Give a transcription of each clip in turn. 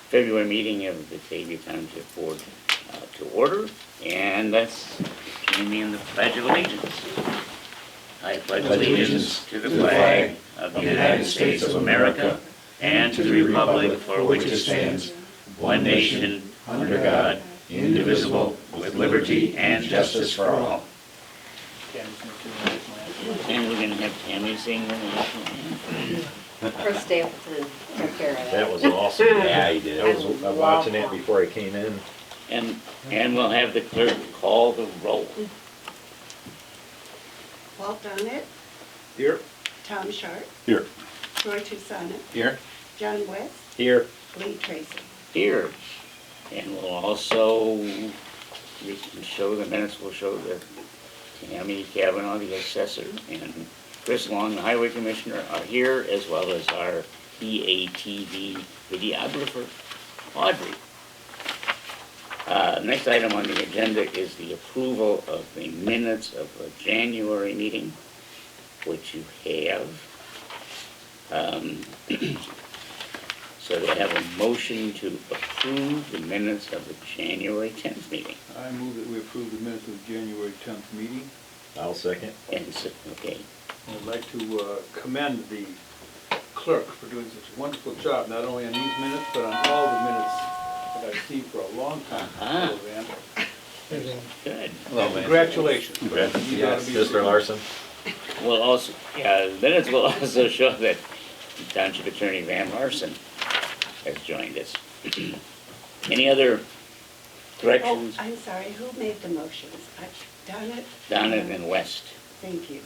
February meeting of the Batavia Township Board to order, and let's join me in the Pledge of Allegiance. I pledge allegiance to the flag of the United States of America and to the republic for which it stands, one nation, under God, indivisible, with liberty and justice for all. And we're going to have Tammy sing the national anthem. Chris Stapleton took care of that. That was awesome. Yeah, he did. I was watching it before I came in. And we'll have the clerk call the roll. Walt Donnet, Here. Tom Sharp, Here. Troy Tusana, Here. John West, Here. Lee Tracy. Here. And we'll also, we can show the minutes, we'll show that Tammy Kavanaugh, the assessor, and Chris Long, the highway commissioner, are here, as well as our BATV videographer, Audrey. Next item on the agenda is the approval of the minutes of the January meeting, which you have. So they have a motion to approve the minutes of the January 10th meeting. I move that we approve the minutes of the January 10th meeting. I'll second. And so, okay, I'd like to commend the clerk for doing such a wonderful job, not only on these minutes, but on all the minutes that I've seen for a long time. Uh-huh. Van. good. Well, man. Congratulations. Congrats. You gotta be- Mr. Larson. Well, also, the minutes will also show that Township Attorney Van Larson has joined us. Any other Oh, corrections? I'm sorry, who made the motions? Donnet? Donnet and West. Thank you.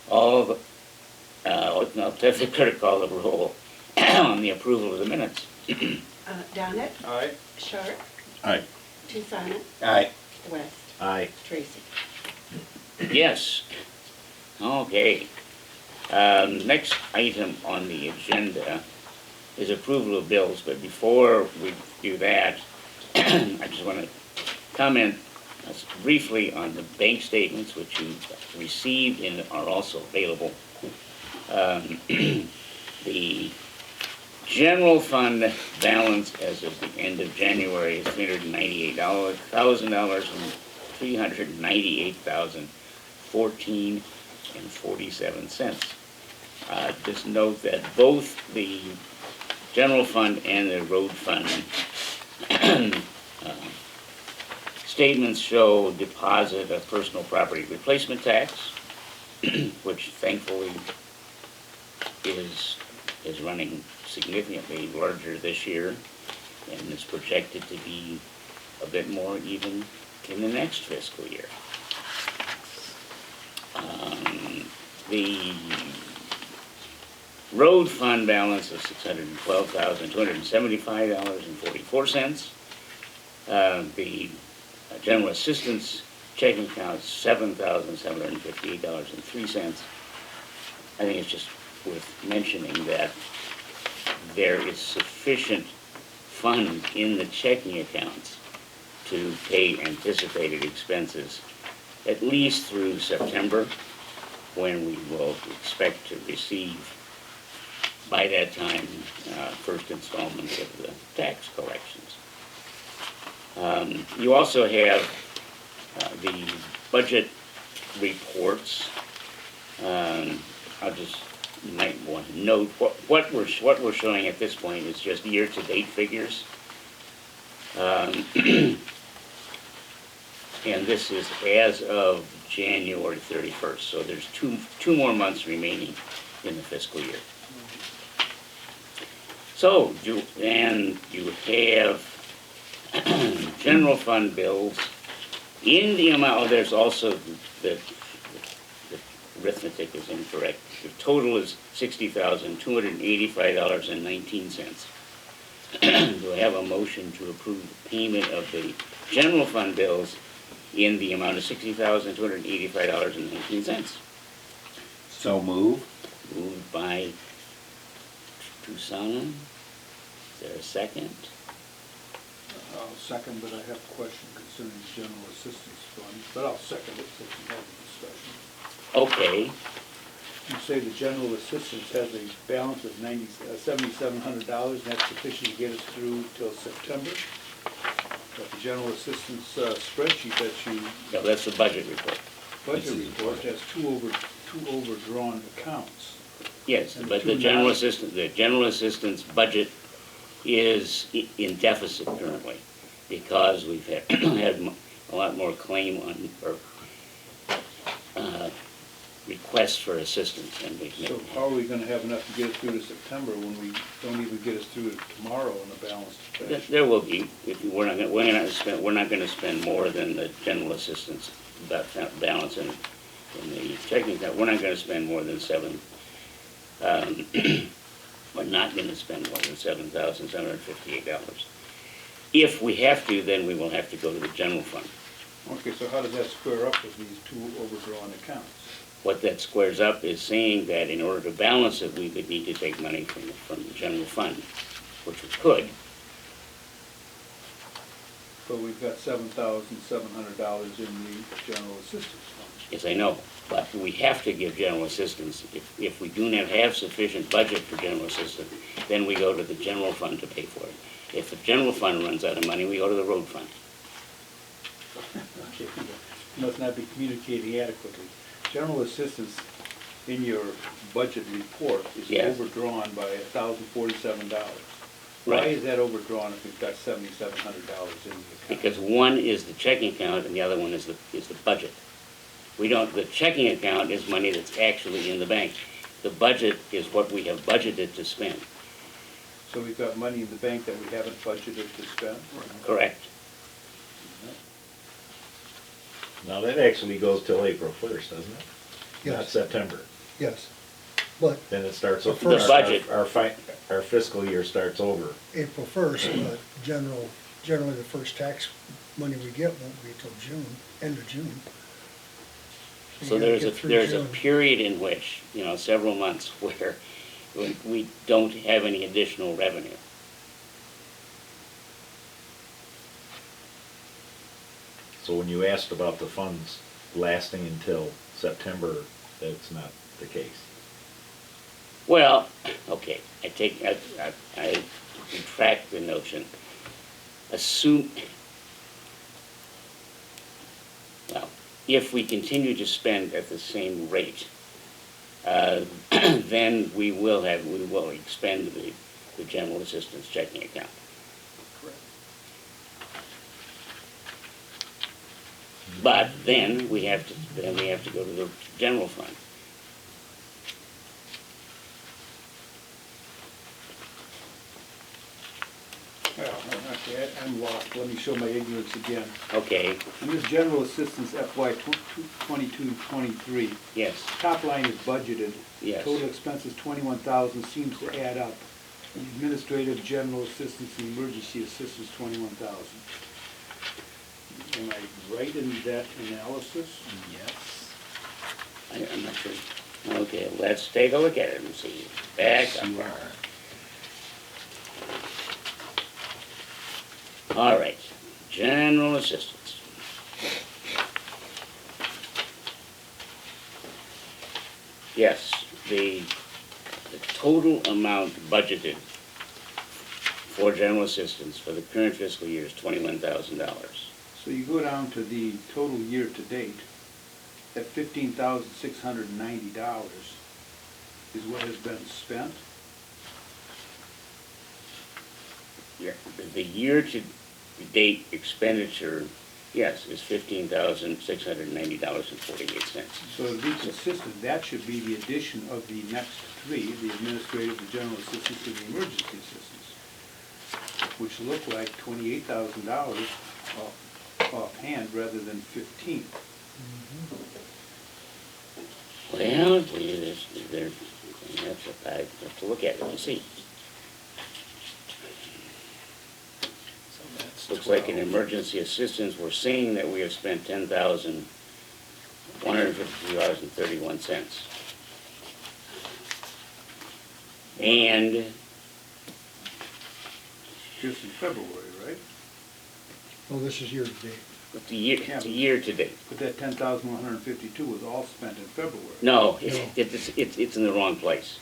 All the, now, let the clerk call the roll on the approval of the minutes. Donnet, Aye. Sharp, Aye. Tusana, Aye. West, Aye. Tracy. Yes. Okay. Next item on the agenda is approval of bills, but before we do that, I just want to comment briefly on the bank statements, which you received and are also available. The general fund balance as of the end of January is $398,000 and $398,014.47. Just note that both the general fund and the road fund statements show deposit of personal property replacement tax, which thankfully is running significantly larger this year and is projected to be a bit more even in the next fiscal year. The road fund balance of $612,275.44. The general assistance checking account is $7,758.03. I think it's just worth mentioning that there is sufficient fund in the checking accounts to pay anticipated expenses at least through September, when we will expect to receive by that time first installments of the tax collections. You also have the budget reports. You might want to note what we're showing at this point is just year-to-date figures. And this is as of January 31st, so there's two more months remaining in the fiscal year. So, you have general fund bills in the amount, there's also the arithmetic is incorrect. The total is $60,285.19. Do I have a motion to approve the payment of the general fund bills in the amount of $60,285.19? So move. Moved by Tusana. Is there a second? I'll second, but I have a question concerning the general assistance fund, but I'll second it since we have the discussion. Okay. You say the general assistance has a balance of $7,700, and that's sufficient to get us through till September? But the general assistance spreadsheet that you, No, that's the budget report. budget report, has two overdrawn accounts. Yes, And but two the general non- assistance budget is in deficit currently because we've had, a lot more claim on, or, requests for assistance and we've So made. how are we gonna have enough to get us through to September when we don't even get us through to tomorrow in a balanced fashion? There will be, if we're not gonna spend more than the general assistance balance in the checking account. We're not gonna spend more than we're not gonna spend more than $7,758. If we have to, then we will have to go to the general fund. Okay, so how does that square up with these two overdrawn accounts? What that squares up is saying that in order to balance it, we would need to take money from the general fund, which we could. But we've got $7,700 in the general assistance fund. Yes, I know, but we have to give general assistance. If we do not have sufficient budget for general assistance, then we go to the general fund to pay for it. If the general fund runs out of money, we go to the road fund. Okay, you must not be communicating adequately. General assistance in your budget report is Yes. overdrawn by $1,047. Why Right. is that overdrawn if we've got $7,700 in the account? Because one is the checking account and the other one is the budget. The checking account is money that's actually in the bank. The budget is what we have budgeted to spend, So we've got money in the bank that we haven't budgeted to spend? correct? Now, that actually goes till April 1st, doesn't it? Not Yes. September. Yes, but Then it starts, The our first- budget. our fiscal year starts over. April 1st, but generally the first tax money we get won't be till June, end of June. You So gotta there's get through a June. period in which, several months where we don't have any additional revenue. So when you asked about the funds lasting until September, that's not the case. Well, okay, I retract the notion. Well, if we continue to spend at the same rate, then we will expend the general assistance checking account. But then we have to go to the general fund. Well, okay, I'm lost. Let me show my ignorance again. Okay, In this general assistance FY 22-23, yes, top line is budgeted. Yes. Total expenses 21,000 seems to add up. Administrative, general assistance, and emergency assistance 21,000. Am I right in that analysis? Yes. I'm not sure. Okay, let's take a look at it and see. Back up. You are. All right, general assistance. Yes, the total amount budgeted for general assistance for the current fiscal year is $21,000. So you go down to the total year to date, at $15,690 is what has been spent. Yeah, the year-to-date expenditure, yes, is $15,690.48. So to be consistent, that should be the addition of the next three, the administrative, the general assistance, and the emergency assistance, which look like $28,000 offhand rather than 15. Well, I have to look at it and see. Looks like in emergency assistance, we're saying that we have spent $10,152.31. And, Just in February, right? Oh, this is year to date. It's a year to date. But that 10,152 was all spent in February. No, No. it's in the wrong place.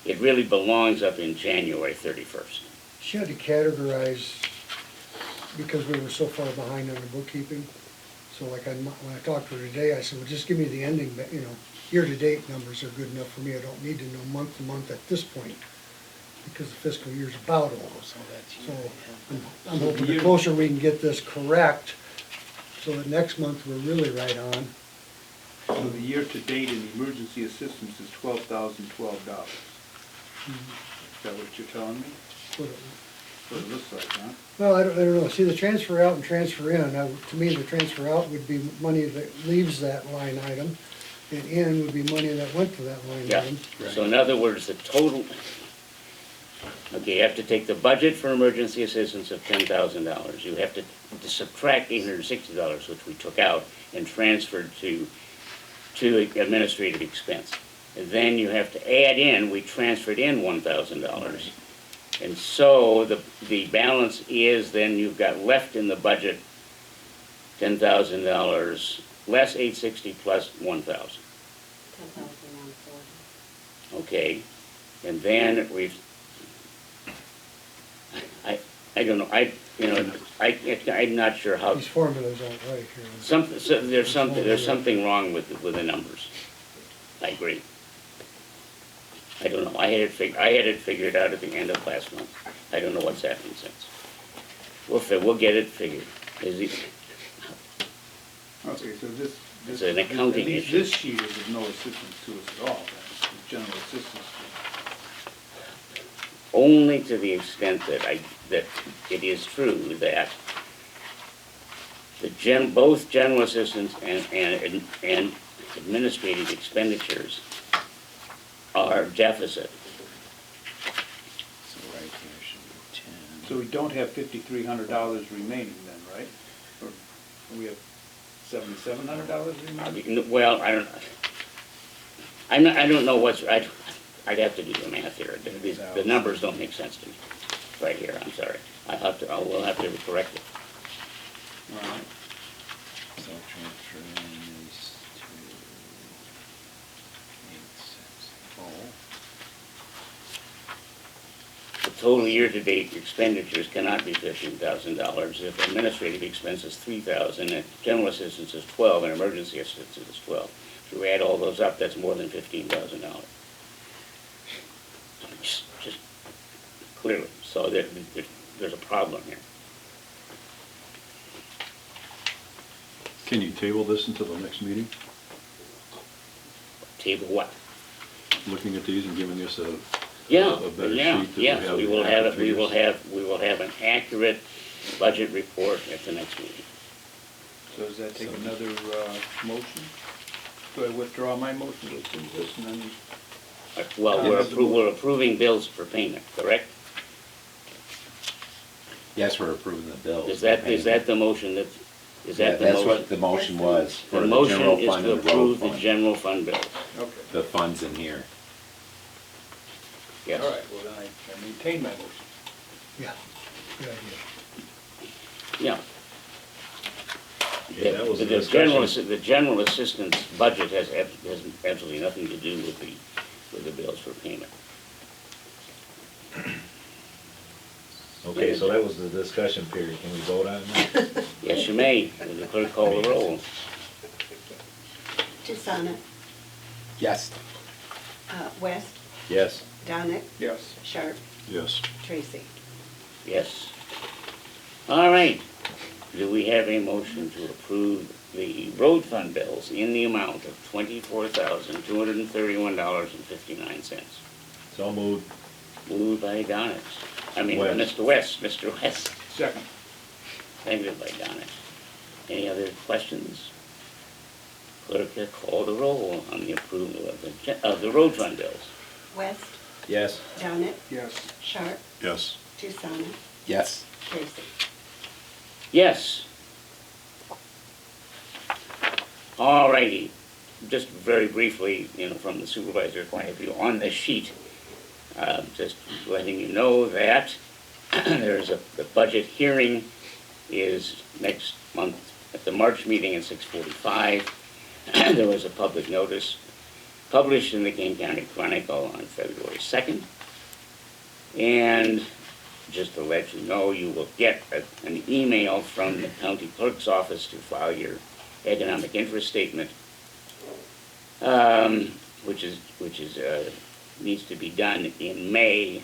It really belongs up in January 31st. She had to categorize, because we were so far behind on the bookkeeping. So like when I talked to her today, I said, well, just give me the ending, year-to-date numbers are good enough for me. I don't need to know month to month at this point, because the fiscal year's about over. So I'm hoping the closer we can get this correct, so that next month we're really right on. So the year-to-date in emergency assistance is $12,012. Mhm. Is that what you're telling me? What it- What it looks like, huh? Well, I don't know. See, the transfer out and transfer in, to me, the transfer out would be money that leaves that line item, and in would be money that went to that line Yeah, item. so in other words, the total, okay, you have to take the budget for emergency assistance of $10,000. You have to subtract $860, which we took out and transferred to administrative expense. And then you have to add in, we transferred in $1,000. And so the balance is, then you've got left in the budget $10,000, less $860 plus $1,000. 10,140. Okay, and then I don't know, I'm not sure how, These formulas aren't right here. there's something wrong with the numbers. I agree. I don't know, I had it figured out at the end of last month. I don't know what's happened since. We'll get it figured. Okay, so this. It's an accounting At least issue. this sheet is of no assistance to us at all, then, the general assistance. Only to the extent that that it is true that both general assistance and administrative expenditures are deficit. So right here should be 10. So we don't have $5,300 remaining then, right? Or we have $7,700 remaining? Well, I don't know I'd have to do the math here. The numbers don't make sense to me right here, I'm sorry. We'll have to correct it. All right. So transfer in is 2,860. The total year-to-date expenditures cannot be $15,000 if administrative expense is $3,000, and general assistance is $12,000, and emergency assistance is $12,000. If you add all those up, that's more than $15,000. Just clearly, so there's a problem here. Can you table this until the next meeting? Table what? Looking at these and giving us a Yeah, better yeah, sheet that yes, have we the will have it, accurate we will have an accurate budget report at the next meeting. So does that take another motion? Do I withdraw my motion to approve this and then? Well, we're approving bills for payment, correct? Yes, we're approving the bills. Is that the motion Yeah, the that's motion? what the motion was for The the motion general is fund to and the road approve the fund. general fund bills, Okay. The funds in here. yes. All right, well then I maintain my motion. Yeah, good idea. Yeah. Yeah, that was the The discussion. general assistance budget has absolutely nothing to do with the bills for payment. Okay, so that was the discussion period. Can we vote on that? Yes, you may. Will the clerk call the roll? Susanna, Yes. West, Yes. Donick, Yes. Sharp, Yes. Tracy. Yes. All right. Do we have a motion to approve the road fund bills in the amount of $24,231.59? So moved. Moved by Donick. West. Mr. West. Second. Seconded by Donick. Any other questions? Clerk, call the roll on the approval of the road fund bills. West, Yes. Donick, Yes. Sharp, Yes. Susanna, Yes. Tracy. Yes. All righty. Just very briefly, from the supervisor's point of view, on this sheet, just letting you know that there's the budget hearing is next month at the March meeting at 6:45. There was a public notice published in the Kane County Chronicle on February 2nd. And just to let you know, you will get an email from the county clerk's office to file your economic interest statement, which needs to be done in May.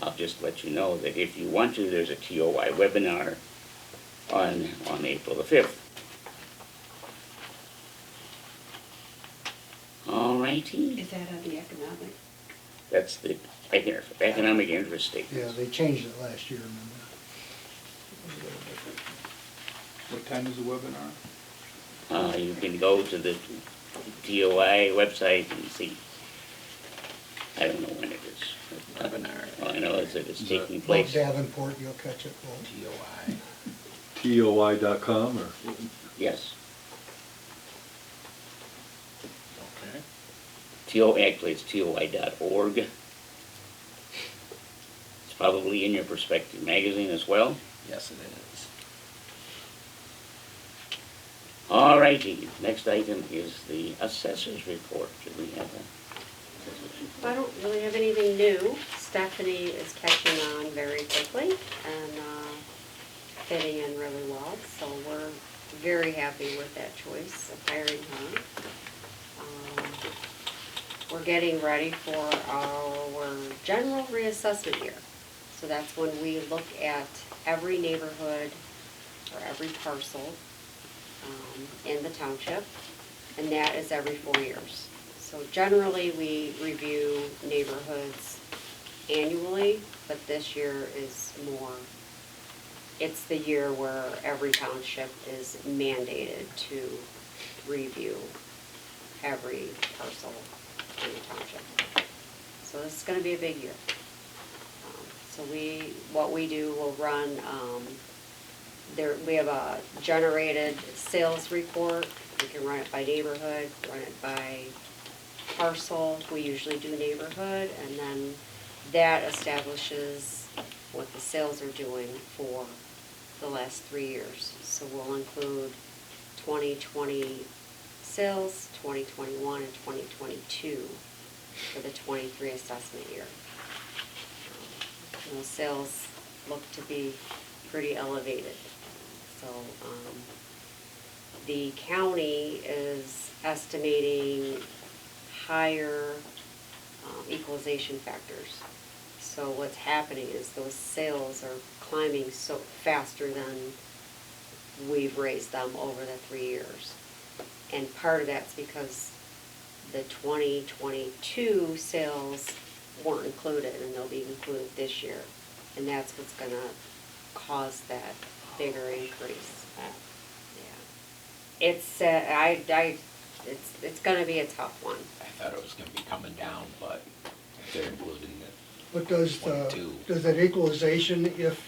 I'll just let you know that if you want to, there's a TOI webinar on April the 5th. All righty. Is that on the economic? That's the economic interest statement. Yeah, they changed it last year, remember? What time is the webinar? You can go to the TOI website and see. I don't know when it is. Webinar. All I know is that it's taking Bob place. Davenport, you'll catch it, Walt. TOI. TOI.com or? Yes. Okay. Actually, it's TOI.org. It's probably in your Perspective magazine as well. Yes, it is. All righty, next item is the assessor's report. Do we have a assessor's report? I don't really have anything new. Stephanie is catching on very quickly and fitting in really well, so we're very happy with that choice of hiring her. We're getting ready for our general reassessment year. So that's when we look at every neighborhood or every parcel in the township, and that is every 4 years. So generally, we review neighborhoods annually, but this year is more, it's the year where every township is mandated to review every parcel in the township. So this is gonna be a big year. So what we do, we'll run, we have a generated sales report. We can run it by neighborhood, run it by parcel. We usually do neighborhood, and then that establishes what the sales are doing for the last 3 years. So we'll include 2020 sales, 2021, and 2022 for the 23 assessment year. Those sales look to be pretty elevated. So the county is estimating higher equalization factors. So what's happening is those sales are climbing so faster than we've raised them over the 3 years. And part of that's because the 2022 sales weren't included, and they'll be included this year. And that's what's gonna cause that bigger increase. Yeah. It's gonna be a tough one. I thought it was gonna be coming down, but they're including it. But does 22. that equalization, if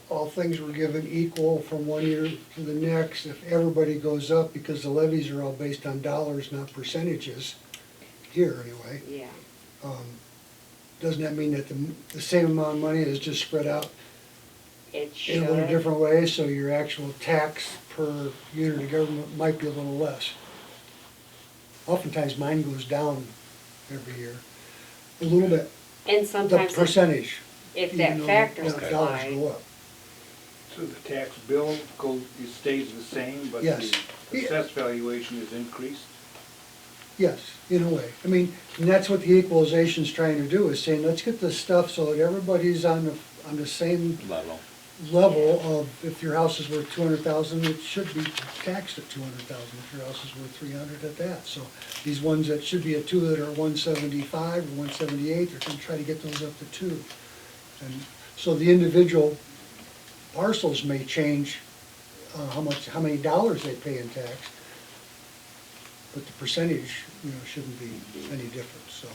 all things were given equal from 1 year to the next, if everybody goes up, because the levies are all based on dollars, not percentages, here anyway, Yeah. doesn't that mean that the same amount of money is just spread out It in a little should. different way, so your actual tax per unit of government might be a little less? Oftentimes mine goes down every year, a little bit, And the sometimes percentage. if even that though factor's the dollars applied, go up. So the tax bill it stays the same, but Yes. the assessed valuation is increased? Yes, in a way. I mean, and that's what the equalization's trying to do, is saying, let's get this stuff so that everybody's on the same Level. level of, if your house is worth 200,000, it should be taxed at 200,000. If your house is worth 300, at that. So these ones that should be at 2 that are 175 or 178, they're gonna try to get those up to 2. And so the individual parcels may change, how many dollars they pay in tax, but the percentage, shouldn't be any different, so.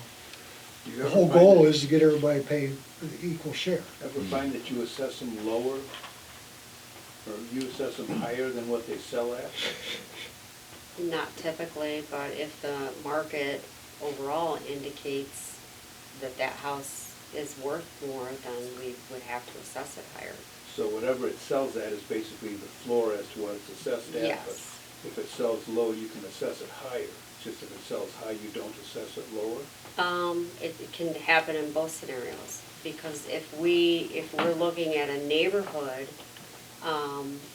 You The ever whole find goal that- is to get everybody to pay the equal share. Ever find that you assess them lower, or you assess them higher than what they sell at? not typically, but if the market overall indicates that that house is worth more, then we would have to assess it higher. So whatever it sells at is basically the floor as to what it's assessed at? Yes. But if it sells low, you can assess it higher. Just if it sells high, you don't assess it lower? It can happen in both scenarios, because if we're looking at a neighborhood,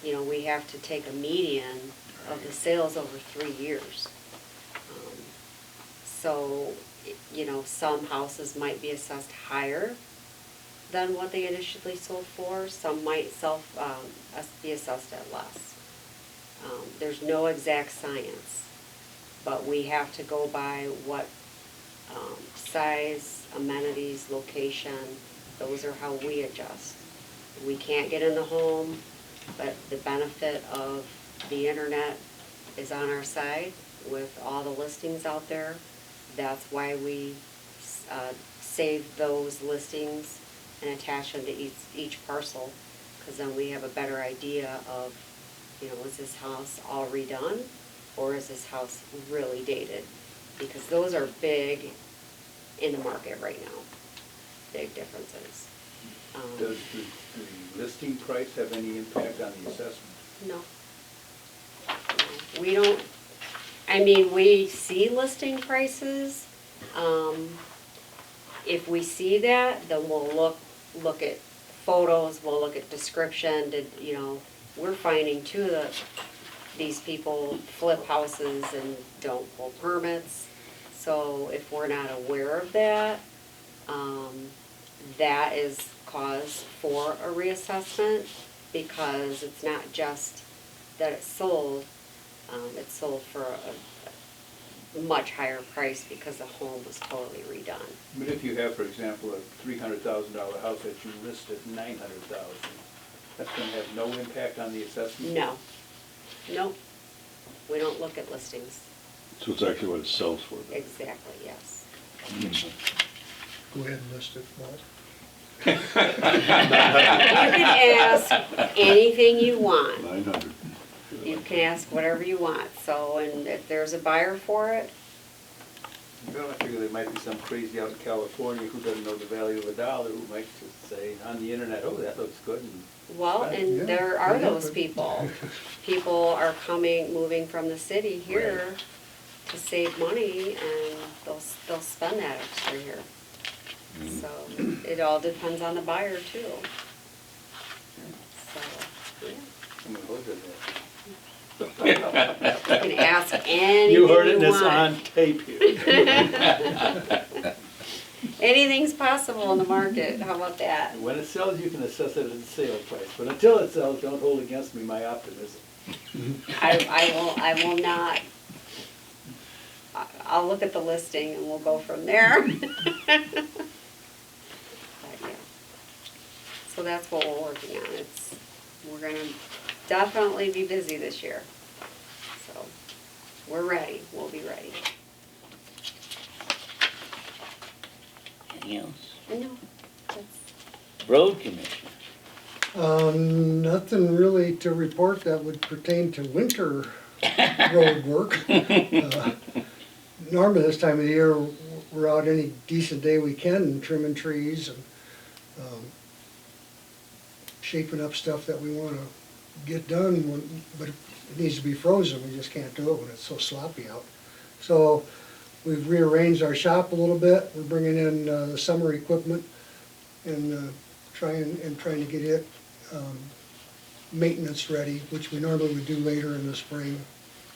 you know, we have to take a median of the sales over 3 years. So, you know, some houses might be assessed higher than what they initially sold for, some might be assessed at less. There's no exact science, but we have to go by what size, amenities, location, those are how we adjust. We can't get in the home, but the benefit of the internet is on our side with all the listings out there. That's why we save those listings and attach them to each parcel, because then we have a better idea of, you know, is this house all redone, or is this house really dated? Because those are big in the market right now, big differences. Does the listing price have any impact on the assessment? No. We don't, I mean, we see listing prices. If we see that, then we'll look at photos, we'll look at description, you know, we're finding too that these people flip houses and don't pull permits. So if we're not aware of that, that is cause for a reassessment, because it's not just that it's sold for a much higher price because the home was totally redone. But if you have, for example, a $300,000 house that you list at $900,000, that's going to have no impact on the assessment? No, nope, we don't look at listings. So it's actually what it sells for then? Exactly, yes. Go ahead and list it, Walt. You can ask anything you want. 900. You can ask whatever you want, so, and if there's a buyer for it, Well, I figure there might be some crazy out in California who doesn't know the value of a dollar, who might just say on the internet, oh, that looks good. well, Yeah, and there are yeah, those but- people. People are moving from the city here to save money, and they'll spend that extra here. So, it all depends on the buyer too. So, yeah. I'm gonna look at that. You can ask anything You heard it, and you it's want. on tape here. Anything's possible in the market, how about that? When it sells, you can assess it at the sale price, but until it sells, don't hold against me my optimism. I will not. I'll look at the listing and we'll go from there. But yeah. So that's what we're working on. We're gonna definitely be busy this year. So, we're ready, we'll be ready. Anything else? No, that's, Road commission. Nothing really to report that would pertain to winter road work. Normally this time of the year, we're out any decent day we can and trimming trees and shaping up stuff that we wanna get done, but it needs to be frozen, we just can't do it when it's so sloppy out. So we've rearranged our shop a little bit, we're bringing in the summer equipment and trying to get it maintenance ready, which we normally would do later in the spring,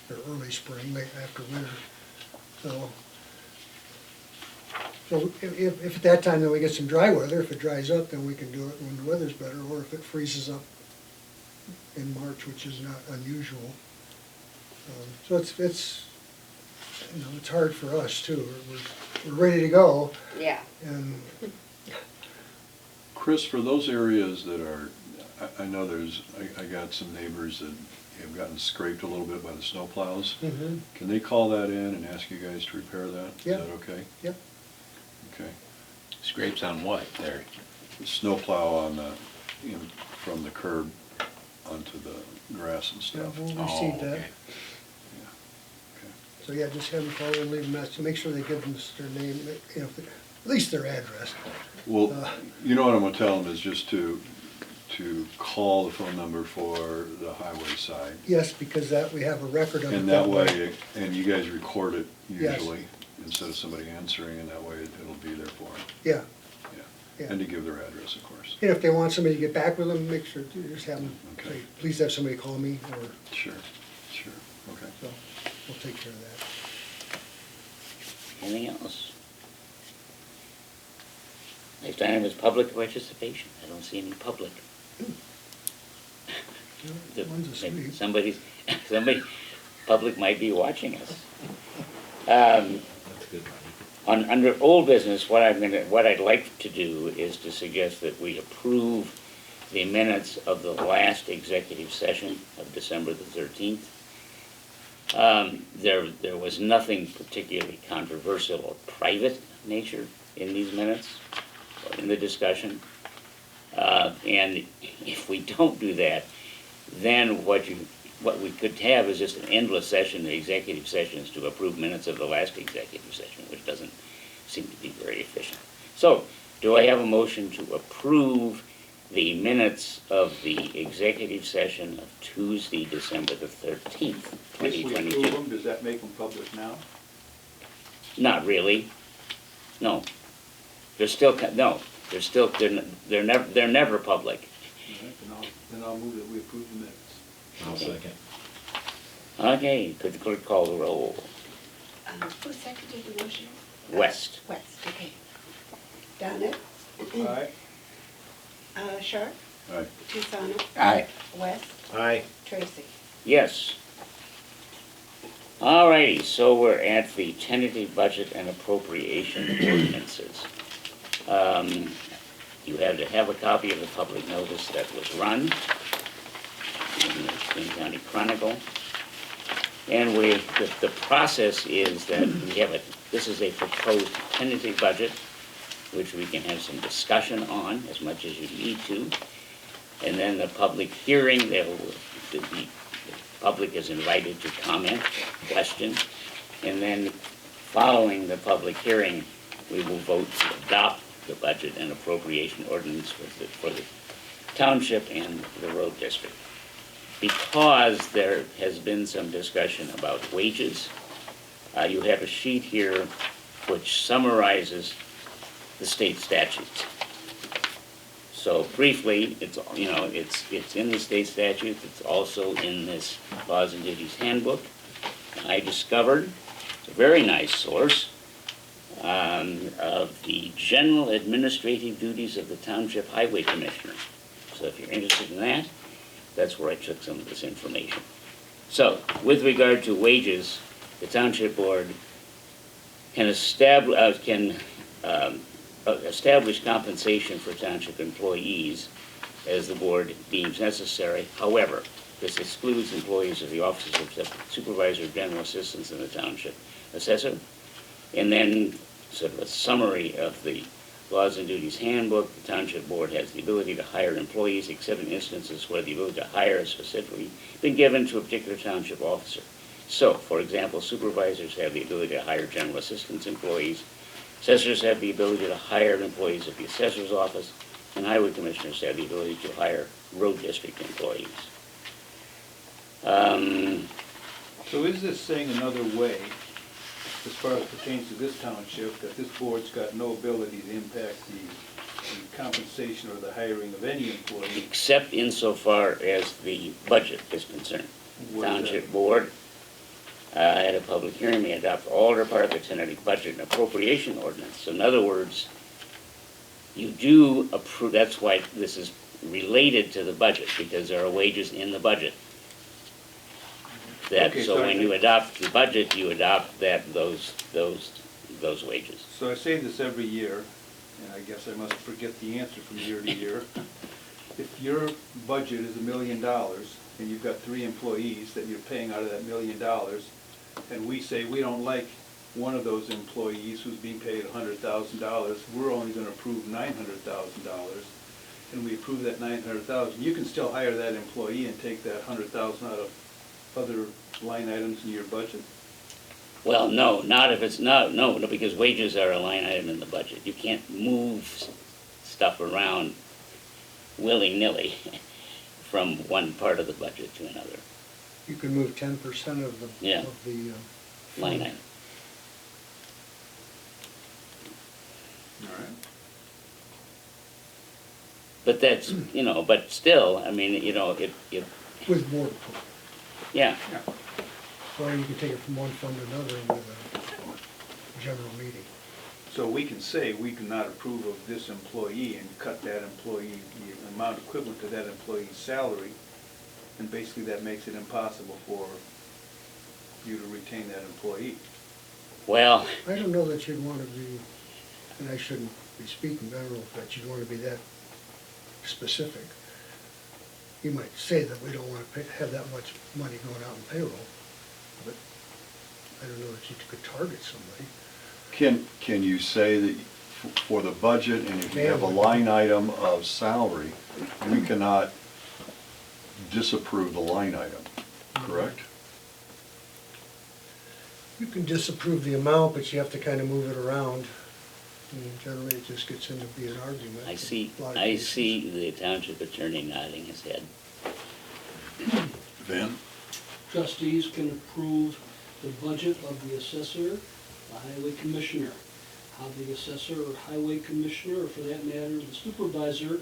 or early spring, late after winter. So if at that time then we get some dry weather, if it dries up, then we can do it when the weather's better, or if it freezes up in March, which is not unusual. So it's you know, it's hard for us too. We're ready to go, yeah. and Chris, for those areas that are, I know I got some neighbors that have gotten scraped a little bit by the snow plows. Can they call that in and ask you guys to repair that? Yeah. Is that okay? Yep. Okay. Scrapes on what there? The snow plow on the, you know, from the curb onto the grass and yeah, stuff. we'll Oh, receive that. okay. Yeah. Okay. So yeah, just have them call and leave a message, make sure they give them their name, you know, at least their address. Well, Uh, you know what I'm gonna tell them is just to call the phone number for the highway side. Yes, because that, we have a record of it. And that way, and you guys record it Yes. usually, instead of somebody answering, and that way it'll be there for them. Yeah, Yeah. yeah. And to give their address, of course. And if they want somebody to get back with them, make sure to just have them Okay. say, please have somebody call me, or, Sure, sure, okay. so, we'll take care of that. Anything else? Next item is public participation. I don't see any public. The- One's maybe asleep. somebody, public might be watching us. That's good, Ronnie. Under old business, what I'd like to do is to suggest that we approve the minutes of the last executive session of December the 13th. There was nothing particularly controversial or private nature in these minutes, or in the discussion. And if we don't do that, then what we could have is just an endless session of executive sessions to approve minutes of the last executive session, which doesn't seem to be very efficient. So, do I have a motion to approve the minutes of the executive session of Tuesday, December the 13th, If we approve 2022? them, does that make them public now? Not really. No. They're still, they're never public. All right, then I'll move that we approve the minutes. I'll Okay. second. Okay, could the clerk call the roll? Who seconded the motion? West. West, okay. Donna? All right, Sharp? All right, Pisano? Aye. West? Aye. Tracy? Yes. All righty, so we're at the tentative budget and appropriation ordinances. You have to have a copy of the public notice that was run in the Spring County Chronicle. And the process is that we have this is a proposed tentative budget, which we can have some discussion on as much as you need to. And then the public hearing, the public is invited to comment, question, and then following the public hearing, we will vote to adopt the budget and appropriation ordinance for the township and the road district. Because there has been some discussion about wages, you have a sheet here which summarizes the state statutes. So briefly, it's in the state statutes, it's also in this Laws and Duties Handbook. I discovered, it's a very nice source, of the general administrative duties of the Township Highway Commissioner. So if you're interested in that, that's where I took some of this information. So, with regard to wages, the Township Board can establish compensation for township employees as the board deems necessary. However, this excludes employees of the offices of supervisor, general assistants, and the township assessor. And then, sort of a summary of the Laws and Duties Handbook, the Township Board has the ability to hire employees except in instances where the ability to hire has specifically been given to a particular township officer. So, for example, supervisors have the ability to hire general assistance employees, assessors have the ability to hire employees of the assessor's office, and highway commissioners have the ability to hire road district employees. so is this saying another way, as far as pertains to this township, that this board's got no ability to impact the compensation or the hiring of any employee? Except insofar as the budget is concerned. What is that? Township Board at a public hearing may adopt all or part of the tentative budget and appropriation ordinance. So in other words, you do approve, that's why this is related to the budget, because there are wages in the budget. Okay, So so when I- you adopt the budget, you adopt those wages. So I say this every year, and I guess I must forget the answer from year to year. If your budget is $1 million, and you've got 3 employees that you're paying out of that $1 million, and we say we don't like one of those employees who's being paid $100,000, we're only gonna approve $900,000, and we approve that $900,000, you can still hire that employee and take that $100,000 out of other line items in your budget? Well, no, not if it's not, no, because wages are a line item in the budget. You can't move stuff around willy-nilly from one part of the budget to another. You can move 10% of the, Yeah. of the, Line item. All right. But that's, but still, I mean, with board approval. yeah, Yeah. Or you can take it from one fund to another with a general meeting. So we can say we do not approve of this employee and cut that employee, the amount equivalent to that employee's salary, and basically that makes it impossible for you to retain that employee. well, I don't know that you'd want to be, and I shouldn't be speaking, but I don't know that you'd want to be that specific. You might say that we don't want to have that much money going out in payroll, but I don't know that you could target somebody. Can you say that for the budget, and if you have a line item of salary, we cannot disapprove the line item, correct? You can disapprove the amount, but you have to kind of move it around. And generally, it just gets into being an argument. I in see, a lot of I cases. see the township attorney nodding his head. Van? Trustees can approve the budget of the assessor, the highway commissioner. How the assessor or highway commissioner, or for that matter, the supervisor,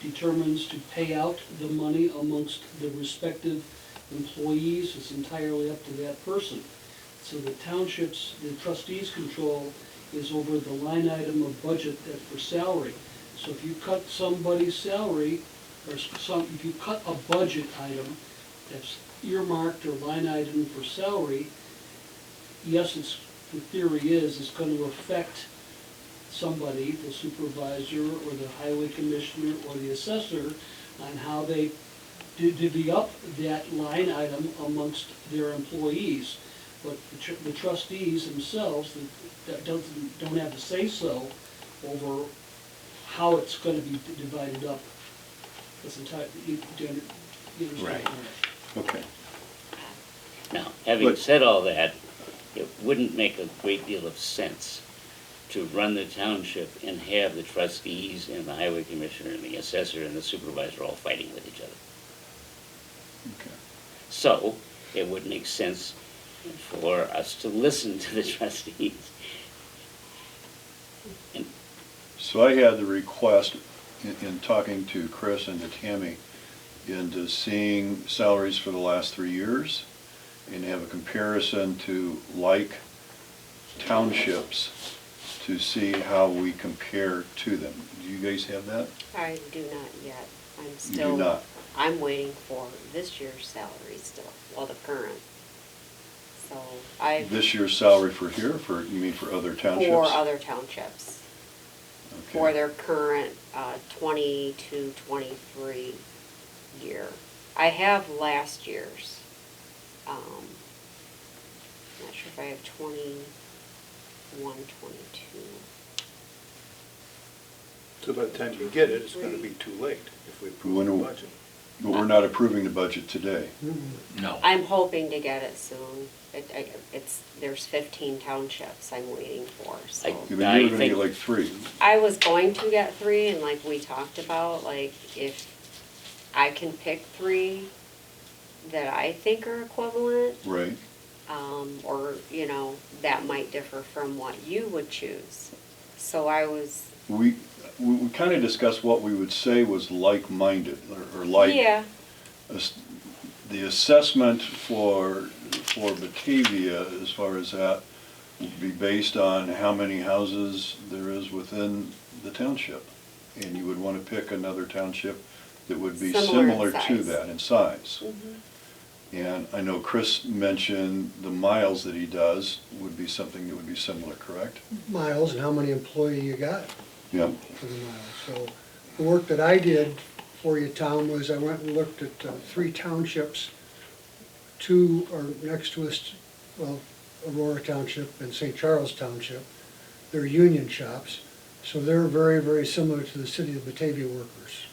determines to pay out the money amongst the respective employees is entirely up to that person. So the townships, the trustees' control is over the line item of budget that for salary. So if you cut somebody's salary, or if you cut a budget item that's earmarked or line item for salary, yes, the theory is it's going to affect somebody, the supervisor or the highway commissioner or the assessor, on how they divvy up that line item amongst their employees. But the trustees themselves that don't have to say so over how it's going to be divided up. That's entirely, you understand? Right. Okay. Now, having But- said all that, it wouldn't make a great deal of sense to run the township and have the trustees and the highway commissioner and the assessor and the supervisor all fighting with each other. Okay. So, it would make sense for us to listen to the trustees. And So I had the request in talking to Chris and to Tammy into seeing salaries for the last 3 years and have a comparison to like townships to see how we compare to them. Do you guys have that? I do not yet. I'm You do still, not? I'm waiting for this year's salary still, well, the current. So I, This year's salary for here, you mean for other townships? for other townships, Okay. for their current 22, 23 year. I have last year's. Not sure if I have 21, 22. So by the time you get it, it's gonna be too late if we approve When the will- budget. But we're not approving the budget today. No. I'm hoping to get it soon. There's 15 townships I'm waiting for, so. You were I gonna think- get like 3. I was going to get 3, and like we talked about, like if I can pick 3 that I think are equivalent, Right. or, that might differ from what you would choose. So I was, We kind of discussed what we would say was like-minded, or like. yeah, The assessment for Batavia, as far as that, would be based on how many houses there is within the township. And you would want to pick another township that would be Similar in similar to size. that in size. mhm. And I know Chris mentioned the miles that he does would be something that would be similar, correct? Miles and how many employee you got Yeah. for the miles. So the work that I did for you, Tom, was I went and looked at 3 townships. 2 are next to us, well, Aurora Township and St. Charles Township. They're union shops, so they're very, very similar to the city of Batavia workers.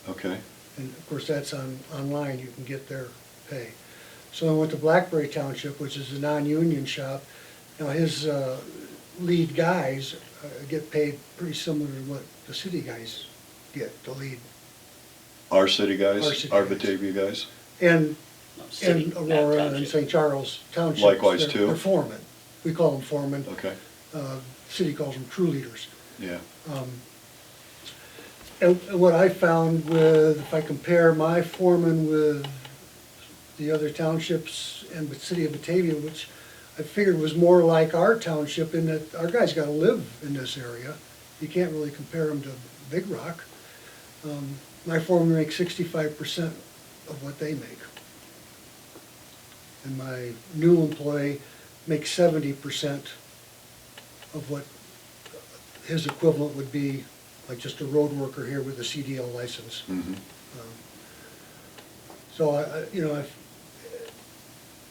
Okay. And of course, that's online, you can get their pay. So I went to Blackberry Township, which is a non-union shop. Now his lead guys get paid pretty similar to what the city guys get, the lead. Our city guys, Our city our guys. Batavia guys? And, No, city, and not Aurora and township. St. Charles Township. Likewise, too? They're foremen. We call them foremen. Okay, City calls them true leaders. yeah. And what I found with, if I compare my foreman with the other townships and the city of Batavia, which I figured was more like our township in that our guys gotta live in this area. You can't really compare them to Big Rock. My foreman makes 65% of what they make. And my new employee makes 70% of what his equivalent would be, like just a road worker here with a CDL license. Mhm. So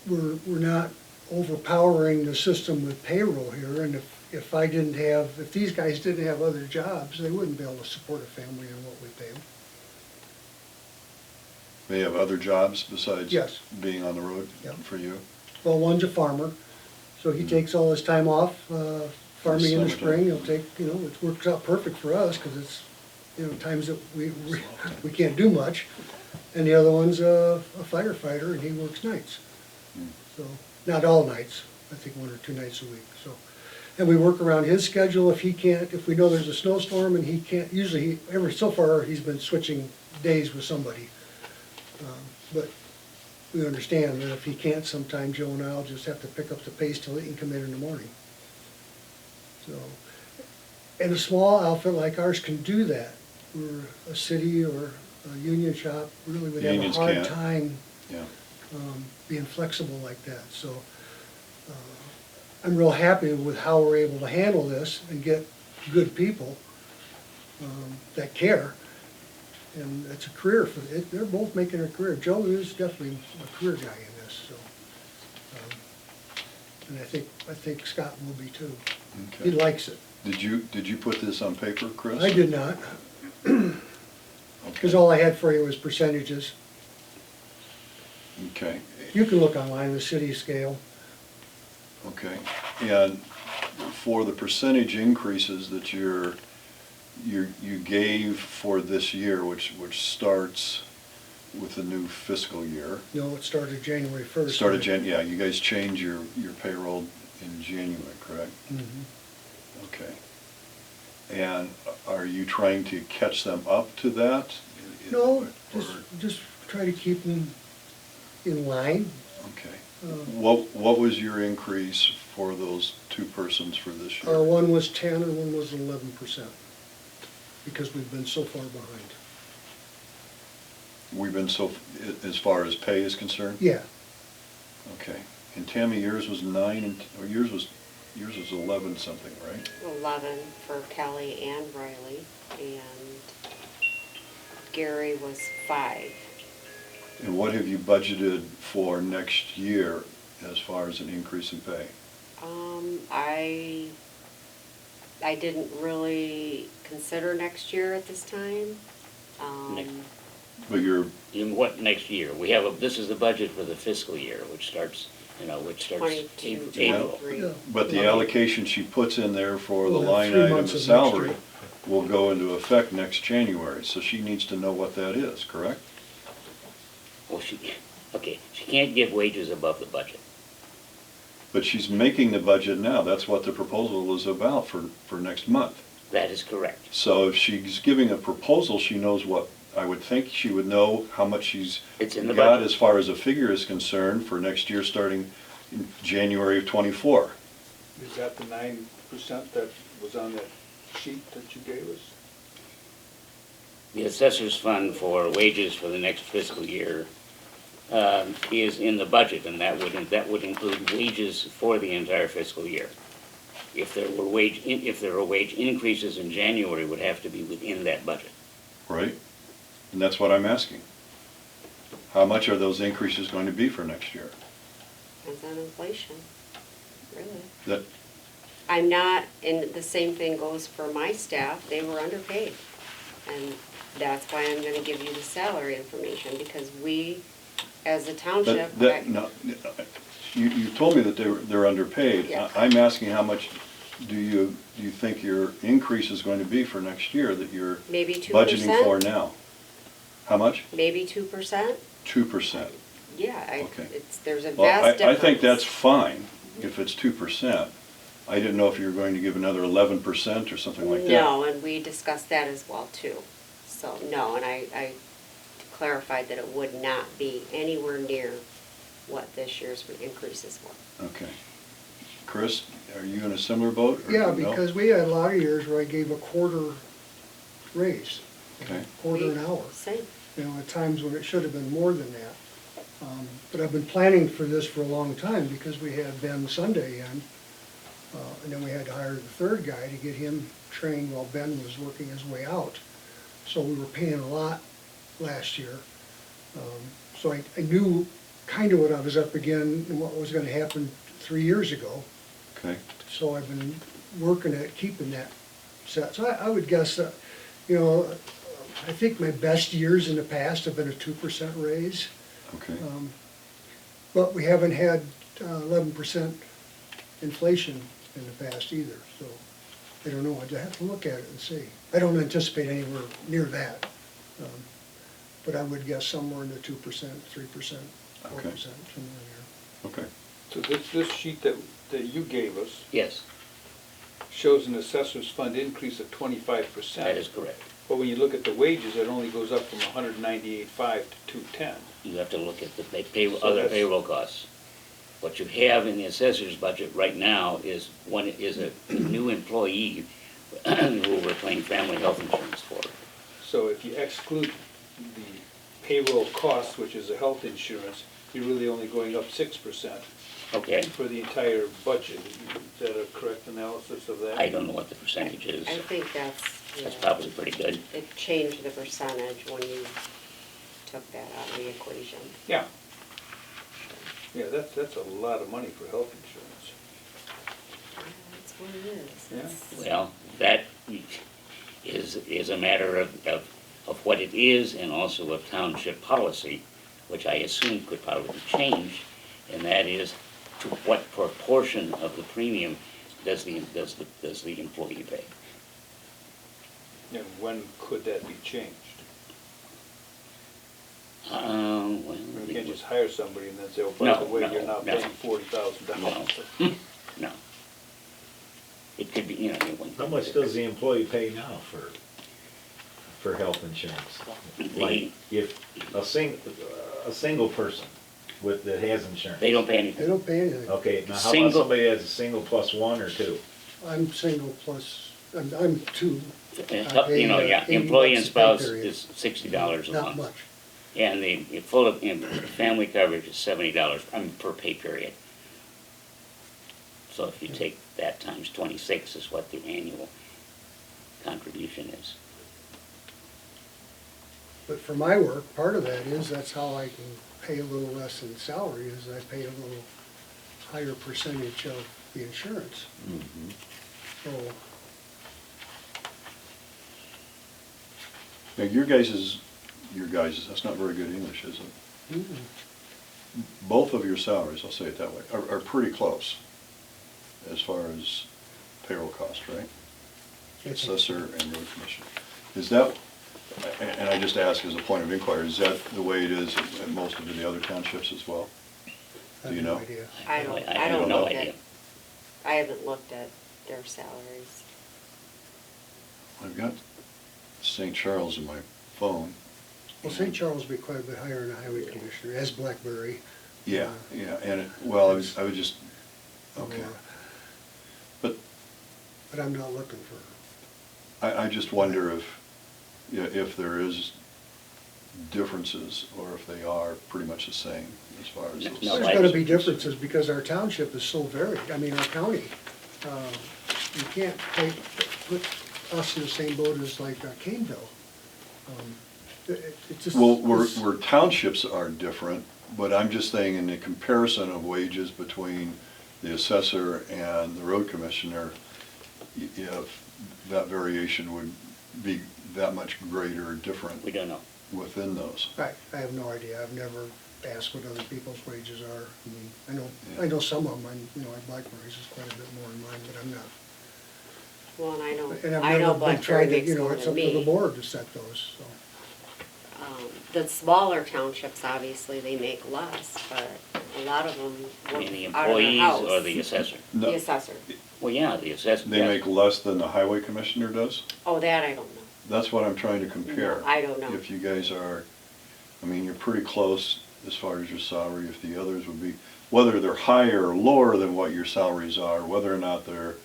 we're not overpowering the system with payroll here, and if these guys didn't have other jobs, they wouldn't be able to support a family on what we pay them. They have other jobs besides Yes. being on the road Yep. for you? Well, one's a farmer, so he takes all his time off, farming in the Summertime. spring, he'll take, it works out perfect for us, because it's, times that we can't do much. And the other one's a firefighter, and he works nights. Hmm. So, not all nights, I think 1 or 2 nights a week, so. And we work around his schedule if we know there's a snowstorm and he can't, usually, so far, he's been switching days with somebody. But we understand that if he can't, sometime Joe and I'll just have to pick up the pace till he can come in the morning. So, and a small outfit like ours can do that. We're a city or a union shop, really would have a Unions hard can't. time Yeah. being flexible like that. So I'm real happy with how we're able to handle this and get good people that care. And it's a career they're both making a career. Joe is definitely a career guy in this, so. And I think Scott will be too. He Okay. likes it. Did you put this on paper, Chris? I did not, because Okay. all I had for you was percentages. Okay, You can look online, the city scale. okay. And for the percentage increases that you gave for this year, which starts with the new fiscal year. No, it started January 1st. Yeah, you guys change your payroll in January, correct? Mhm. Okay. And are you trying to catch them up to that? No, Or- just try to keep them in line. Okay. Um, What was your increase for those two persons for this year? One was 10 and one was 11%, because we've been so far behind. We've been as far as pay is concerned? Yeah, Okay. And Tammy, yours was 9 or yours was 11 something, right? 11 for Kelly and Riley, and Gary was 5. And what have you budgeted for next year as far as an increase in pay? I didn't really consider next year at this time. Next. But you're, In what next year? This is the budget for the fiscal year, which starts April. 22, April. 23. yeah. but the allocation she puts in there for the We'll have line 3 item months of of next salary year. will go into effect next January, so she needs to know what that is, correct? Well, she can't give wages above the budget. But she's making the budget now, that's what the proposal is about for next month. That is correct. So if she's giving a proposal, she knows what, I would think she would know how much she's It's in the got budget. as far as a figure is concerned for next year, starting in January of '24. Is that the 9% that was on that sheet that you gave us? The assessor's fund for wages for the next fiscal year is in the budget, and that would include wages for the entire fiscal year. If there were wage increases in January, it would have to be within that budget. Right? And that's what I'm asking. How much are those increases going to be for next year? Depends on inflation, really. That, I'm not, and the same thing goes for my staff, they were underpaid. And that's why I'm gonna give you the salary information, because we, as a township. no, you told me that they're underpaid. Yeah. I'm asking how much do you think your increase is going to be for next year that you're Maybe 2%? budgeting for now? How much? Maybe 2%? 2%. Yeah, Okay. there's a Well, vast difference. I think that's fine if it's 2%. I didn't know if you were going to give another 11% or something like that. No, and we discussed that as well too. So, no, and I clarified that it would not be anywhere near what this year's increases were. Okay. Chris, are you in a similar boat? or Yeah, no? because we had a lot of years where I gave a quarter raise. Okay. Quarter an hour. Same. You know, at times when it should have been more than that. But I've been planning for this for a long time because we had Ben Sunday in, and then we had to hire the third guy to get him trained while Ben was working his way out. So we were paying a lot last year. So I knew kind of what I was up again and what was gonna happen 3 years ago. Okay. So I've been working at keeping that set. So I would guess that, you know, I think my best years in the past have been a 2% raise. Okay. But we haven't had 11% inflation in the past either, so I don't know. I'd have to look at it and see. I don't anticipate anywhere near that. But I would guess somewhere in the 2%, 3%, 4%, Okay. somewhere in Okay. So this sheet that you gave us Yes, shows an assessor's fund increase of 25%. that is correct. But when you look at the wages, it only goes up from 198.5 to 210. You have to look at the So other that's- payroll costs. What you have in the assessor's budget right now is a new employee who we're paying family health insurance for. So if you exclude the payroll costs, which is the health insurance, you're really only going up 6% Okay, for the entire budget. Is that a correct analysis of that? I don't know what the percentage is. I think that's That's probably pretty good. It changed the percentage when you took that out of the equation. Yeah. Yeah, that's a lot of money for health insurance. That's what it is. Yeah. It's- Well, that is a matter of what it is and also of township policy, which I assume could probably change, and that is to what proportion of the premium does the employee pay? And when could that be changed? Well, You can't just hire somebody and then say, oh, by No, the way, you're no, now no. paying $40,000. no. It could be, you know. How much does the employee pay now for health insurance? Like, if a single person that has insurance? They don't pay They anything. don't pay anything. Okay, now how about Single- somebody that's a single plus one or two? I'm single plus, I'm two. You know, yeah, $80 employee and a pay spouse period. is $60 a month. Not much. And the family coverage is $70, per pay period. So if you take that times 26 is what the annual contribution is. But for my work, part of that is, that's how I can pay a little less in salary, is I pay a little higher percentage of the insurance. So, Now, your guys', that's not very good English, is it? Both of your salaries, I'll say it that way, are pretty close as far as payroll cost, right? Assessor and road commissioner. Is that, and I just ask as a point of inquiry, is that the way it is at most of the other townships as well? I Do you have no know? idea. I have don't no look idea. at, I haven't looked at their salaries. I've got St. Charles in my phone. Well, St. Charles would be quite a bit higher than the highway commissioner, as Blackberry. Yeah, and I was just, okay. More. But But I'm not looking for, I just wonder if there is differences, or if they are pretty much the same as far as those. No, there's I- gonna be differences because our township is so varied, I mean, our county. You can't put us in the same boat as like Caneville. It just. Well, it's- where townships are different, but I'm just saying in the comparison of wages between the assessor and the road commissioner, if that variation would be that much greater or different We don't know. within those. I have no idea, I've never asked what other people's wages are. I mean, I know some of them, like Blackberry's is quite a bit more than mine, but I'm not Well, and And I I've know never been Blackberry trying to, makes you know, more it's than up to the me. board to set those, so. The smaller townships, obviously, they make less, but a lot of them I work mean, the out of their employees house. or the assessor? No, The assessor. Well, yeah, the assessor. they make less than the highway commissioner does? Oh, that I don't know. That's what I'm trying to compare. No, I don't know. If you guys are, I mean, you're pretty close as far as your salary, if the others would be, whether they're higher or lower than what your salaries are, whether or not they're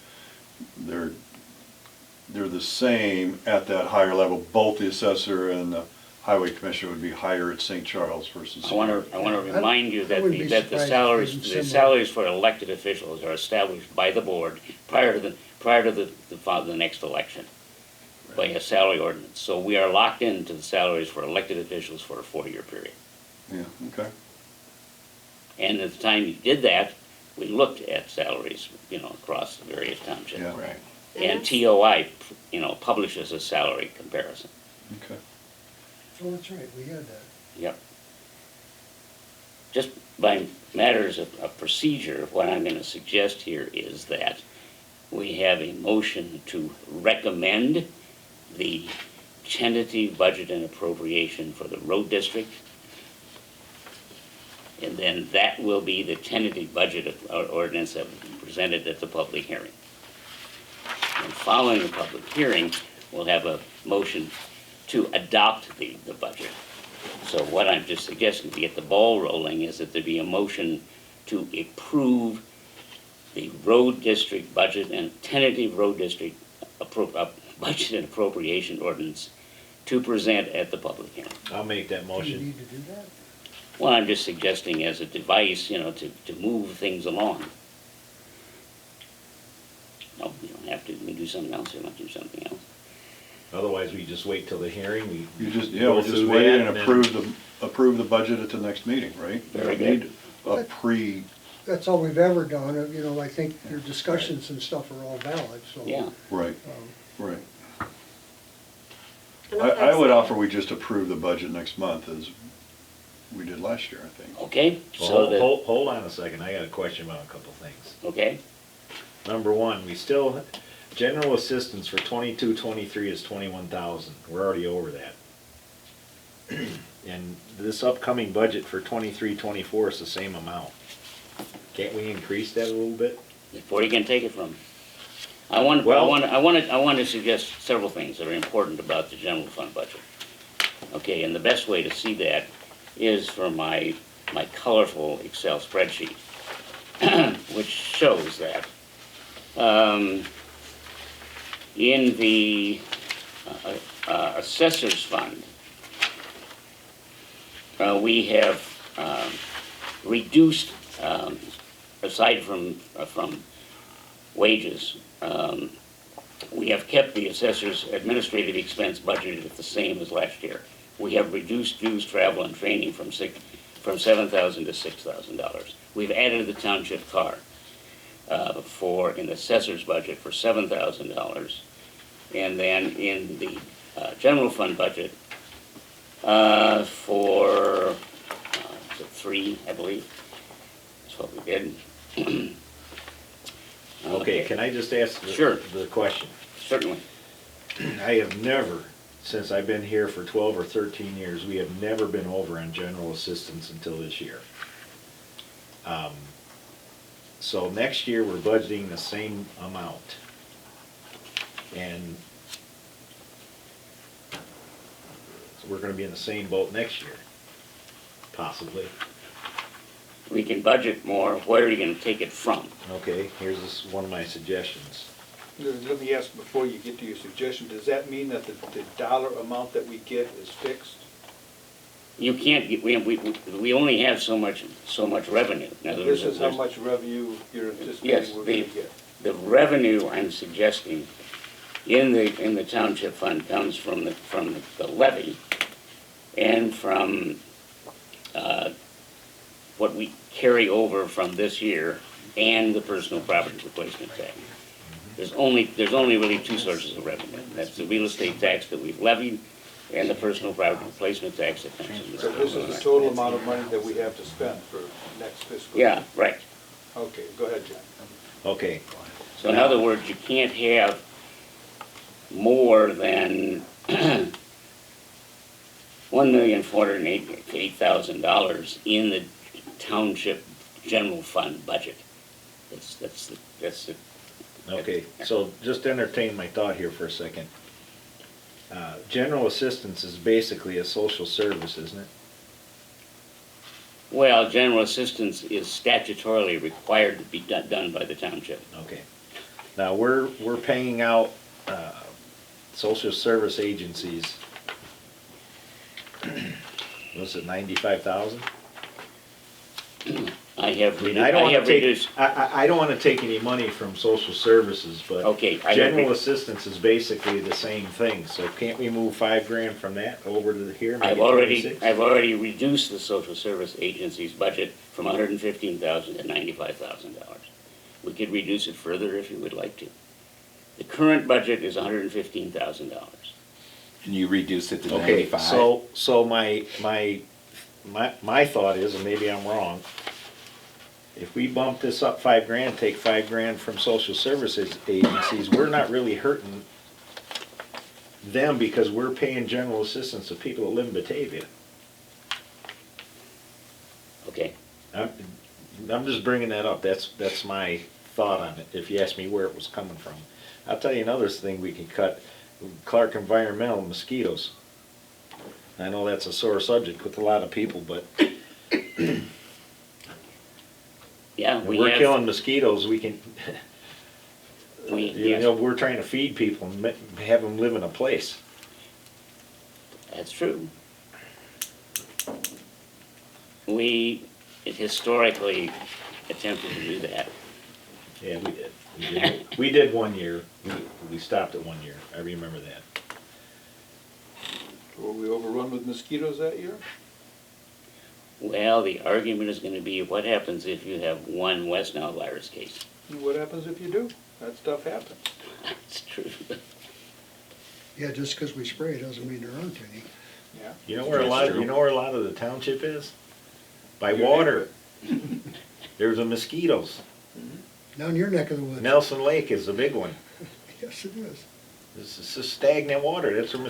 the same at that higher level, both the assessor and the highway commissioner would be higher at St. Charles versus. I want to remind you I that wouldn't be that the surprised if it was salaries similar. for elected officials are established by the board prior to the next election by a salary ordinance. So we are locked into the salaries for elected officials for a 4-year period. Yeah, okay. And at the time you did that, we looked at salaries, across the various townships. Yeah. Right. And that's- TOI, publishes a salary comparison. Okay. Oh, that's right, we had that. Yep. Just by matters of procedure, what I'm going to suggest here is that we have a motion to recommend the tentative budget and appropriation for the road district. And then that will be the tentative budget ordinance that will be presented at the public hearing. And following the public hearing, we'll have a motion to adopt the budget. So what I'm just suggesting to get the ball rolling is that there be a motion to approve the road district budget and tentative road district budget and appropriation ordinance to present at the public hearing. I'll make that Do you motion. need to do that? Well, I'm just suggesting as a device, to move things along. No, you don't have to, we can do something else, you want to do something else. Otherwise, we just wait till the hearing, we. You just, go we'll just through wait that and then- approve the budget at the next meeting, right? Very You don't good. need a pre, That's all we've ever done, I think your discussions and stuff are all valid, so. Yeah, right, um, right. And I would that's- offer we just approve the budget next month as we did last year, I think. okay, Well, so that, hold on a second, I got a question about a couple things. okay, Number one, we still, general assistance for 22-23 is 21,000, we're already over that. And this upcoming budget for 23-24 is the same amount. Can't we increase that a little bit? where are you gonna take it from? I want to suggest several things that are important about the general fund budget. Okay, and the best way to see that is from my colorful Excel spreadsheet, which shows that in the assessor's fund, we have reduced, aside from wages, we have kept the assessor's administrative expense budgeted at the same as last year. We have reduced dues, travel, and training from $7,000 to $6,000. We've added the township car in the assessor's budget for $7,000. And then in the general fund budget for is it 3, I believe. That's what we did. Okay, can I just ask Sure. the question? Certainly. I have never, since I've been here for 12 or 13 years, we have never been over on general assistance until this year. So next year, we're budgeting the same amount. And so we're gonna be in the same boat next year, possibly. We can budget more. Where are you going to take it from? Okay, one of my suggestions. Let me ask before you get to your suggestion, does that mean that the dollar amount that we get is fixed? You can't get, we only have so much revenue. In other This words, is how much revenue you're Yes, anticipating we're gonna get. the revenue I'm suggesting in the township fund comes from the levy and from what we carry over from this year and the personal property replacement tax. There's only really 2 sources of revenue. That's the real estate tax that we've levied and the personal property replacement tax that comes from So the this is the total amount of money that we have to spend for next fiscal year? Yeah, right. Okay, go ahead, John. Okay, So in other words, you can't have more than $1,488,000 in the township general fund budget. That's the. Okay, so just entertain my thought here for a second. General assistance is basically a social service, isn't it? Well, general assistance is statutorily required to be done by the township. Okay. Now, we're paying out, social service agencies, was it 95,000? I have, I mean, I don't wanna take, reduced, I don't wanna take any money from social services, but Okay, I have general re- assistance is basically the same thing, so can't we move $5,000 from that over to here? make I've it already, 26? I've already reduced the social service agency's budget from $115,000 to $95,000. We could reduce it further if you would like to. The current budget is $115,000. And you reduced it to Okay, 95? so my thought is, and maybe I'm wrong, if we bump this up $5,000, take $5,000 from social services agencies, we're not really hurting them because we're paying general assistance to people that live in Batavia. Okay, I'm just bringing that up, that's my thought on it, if you ask me where it was coming from. I'll tell you another thing we can cut, Clark Environmental mosquitoes. I know that's a sore subject with a lot of people, but yeah, if we we're have, killing mosquitoes, we can, yes, we're trying to feed people and have them live in a place. that's true. We historically attempted to do that. Yeah, we did. We did 1 year, we stopped at 1 year, I remember that. Were we overrun with mosquitoes that year? Well, the argument is gonna be, what happens if you have one West Nile virus case? And what happens if you do? That stuff happens. That's true. Yeah, just because we spray doesn't mean there aren't any. Yeah. You know where a lot of the township is? By Your water. There's the mosquitoes. Down your neck of the woods. Nelson Lake is the big one. Yes, it is. This is just stagnant water, that's where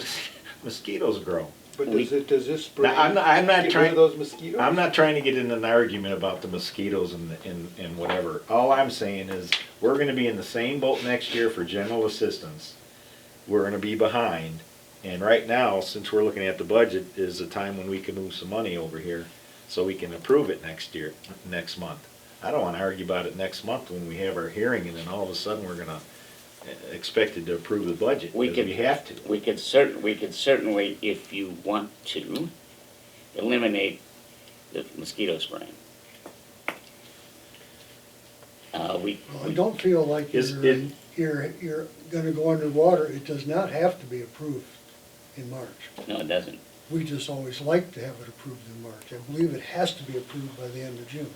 mosquitoes grow. But does this spray Now, I'm not get rid trying- of those mosquitoes? I'm not trying to get in an argument about the mosquitoes and whatever. All I'm saying is, we're gonna be in the same boat next year for general assistance. We're gonna be behind, and right now, since we're looking at the budget, is the time when we can move some money over here, so we can approve it next month. I don't wanna argue about it next month when we have our hearing, and then all of a sudden, we're gonna expected to approve the budget, We because could- we have to. We could certainly, if you want to, eliminate the mosquito spraying. Well, I don't feel like Is you're gonna go underwater. It does not have to be approved in March. No, it doesn't. We just always like to have it approved in March. I believe it has to be approved by the end of June.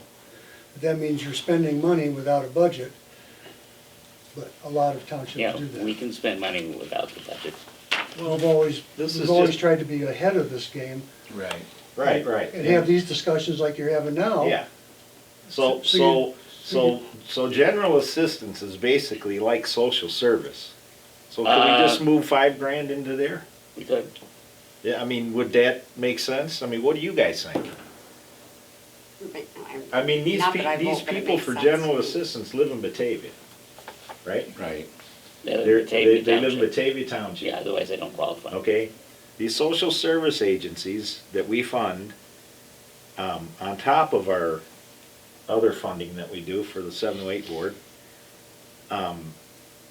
But that means you're spending money without a budget, but a lot of townships Yeah, do we that. can spend money without the budget. We've always, This is we've always just- tried to be ahead of this game. Right. Right. And have these discussions like you're having now. Yeah. So, So so general assistance is basically like social service. So can we just Uh, move $5,000 into there? We could, Yeah, I mean, would that make sense? I mean, what do you guys think? I mean, these Not that I these vote, but it people makes for sense general to me. assistance live in Batavia, right? Right. they live They're- in Batavia They live in Township. Batavia Township. Yeah, otherwise they don't qualify. Okay? These social service agencies that we fund, on top of our other funding that we do for the 708 board,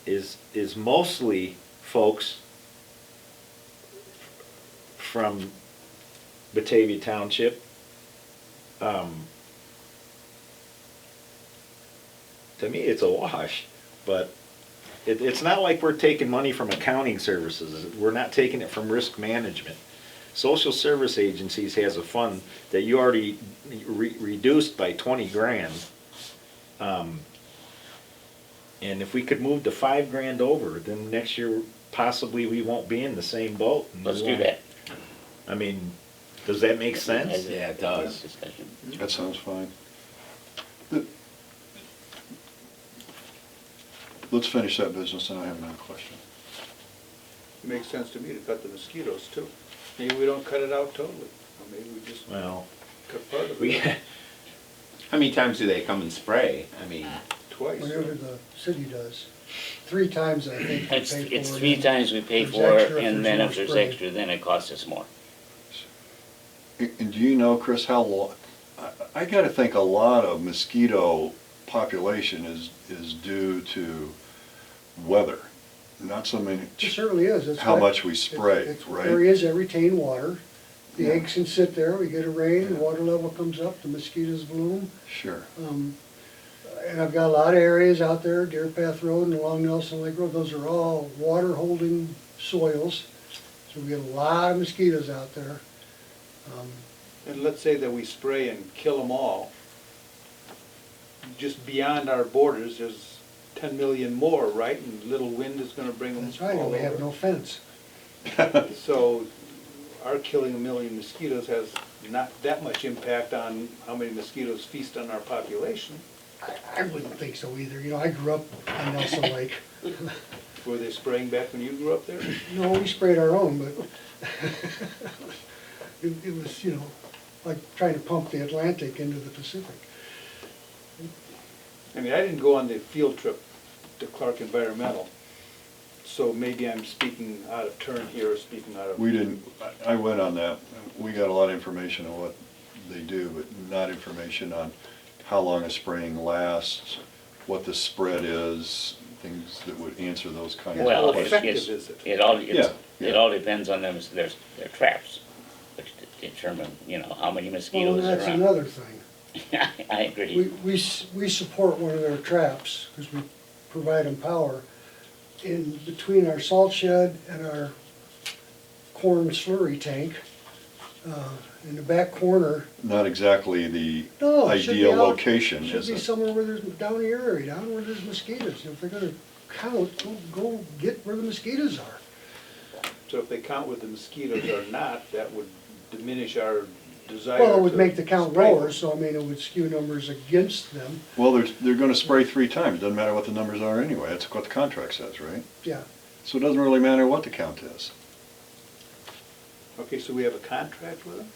is mostly folks from Batavia Township. To me, it's a wash, but it's not like we're taking money from accounting services. We're not taking it from risk management. Social service agencies has a fund that you already reduced by 20 grand. And if we could move the 5 grand over, then next year possibly we won't be in the same boat. and we Let's do won't- that. I mean, does that make sense? As a- Yeah, it does. Discussion. That sounds fine. Let's finish that business, and I have another question. It makes sense to me to cut the mosquitoes too. Maybe we don't cut it out totally, or maybe we just Well, cut part of we, it How many times do they come and spray? I mean, twice. Whenever the city does. 3 times, I think, we It's, pay for it. it's 3 times we pay There's for it, extra if and there's then more if there's spray. extra, then it costs us more. And do you know, Chris, how long, I gotta think a lot of mosquito population is due to weather, not so many, It certainly is. It's how like- much we spray, it's right? Areas that retain water. The Yeah. eggs can sit there, we get a rain, the water level comes up, the mosquitoes bloom. Sure. And I've got a lot of areas out there, Deer Path Road and along Nelson Lake Road, those are all water-holding soils. So we get a lot of mosquitoes out there. And let's say that we spray and kill them all. Just beyond our borders, there's 10 million more, right? And little wind is gonna bring them That's right, all and we have over. no fence. So our killing 1 million mosquitoes has not that much impact on how many mosquitoes feast on our population. I wouldn't think so either. You know, I grew up on Nelson Lake. Were they spraying back when you grew up there? No, we sprayed our own, but it was, you know, like trying to pump the Atlantic into the Pacific. I mean, I didn't go on the field trip to Clark Environmental, so maybe I'm speaking out of turn here, or speaking out of. We didn't, I went on that, we got a lot of information on what they do, but not information on how long a spraying lasts, what the spread is, things that would answer those kinds of Well, questions. effective it's, is it? it all, Yeah, it yeah. all depends on them, their traps, which determine, you know, how many Well, mosquitoes that's are around. another thing. I agree. We support one of their traps, because we provide them power. In between our salt shed and our corn slurry tank, in the back corner, Not exactly the no, it should be ideal out- location, should is be it? somewhere where there's, down the area, down where there's mosquitoes. If they're gonna count, go get where the mosquitoes are. So if they count with the mosquitoes or not, that would diminish our desire Well, it would to make the count spray. lower, so I mean, it would skew numbers against them, Well, they're gonna spray 3 times, doesn't matter what the numbers are anyway, that's what the contract says, right? yeah. So it doesn't really matter what the count is. Okay, so we have a contract with them?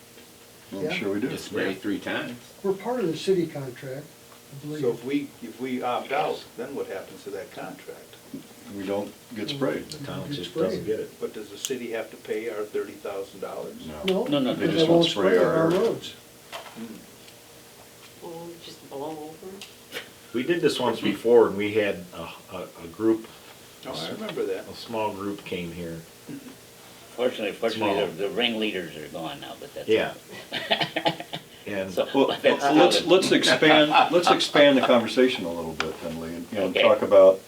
I'm Yeah. sure we do. you spray 3 times. We're part of the city contract, I believe. So if we opt out, then what happens to that contract? We don't get sprayed. the town Good just spray. doesn't get it. But does the city have to pay our $30,000? No, No, no, because they they just won't won't spray spray on our our area. roads. Well, just blow over. We did this once before, and we had a group, Oh, I remember that. a small group came here. Fortunately, Small. the ringleaders are gone now, but that's. Yeah. And So, Well, that's how let's, the- let's expand the conversation a little bit then, Lee, and, you know, Okay. talk about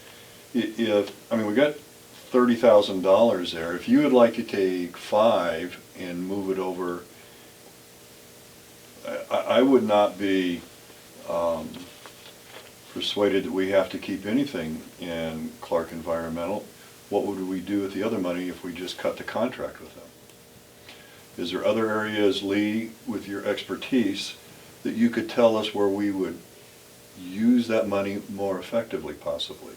if, I mean, we got $30,000 there. If you would like to take 5 and move it over, I would not be persuaded that we have to keep anything in Clark Environmental. What would we do with the other money if we just cut the contract with them? Is there other areas, Lee, with your expertise, that you could tell us where we would use that money more effectively, possibly?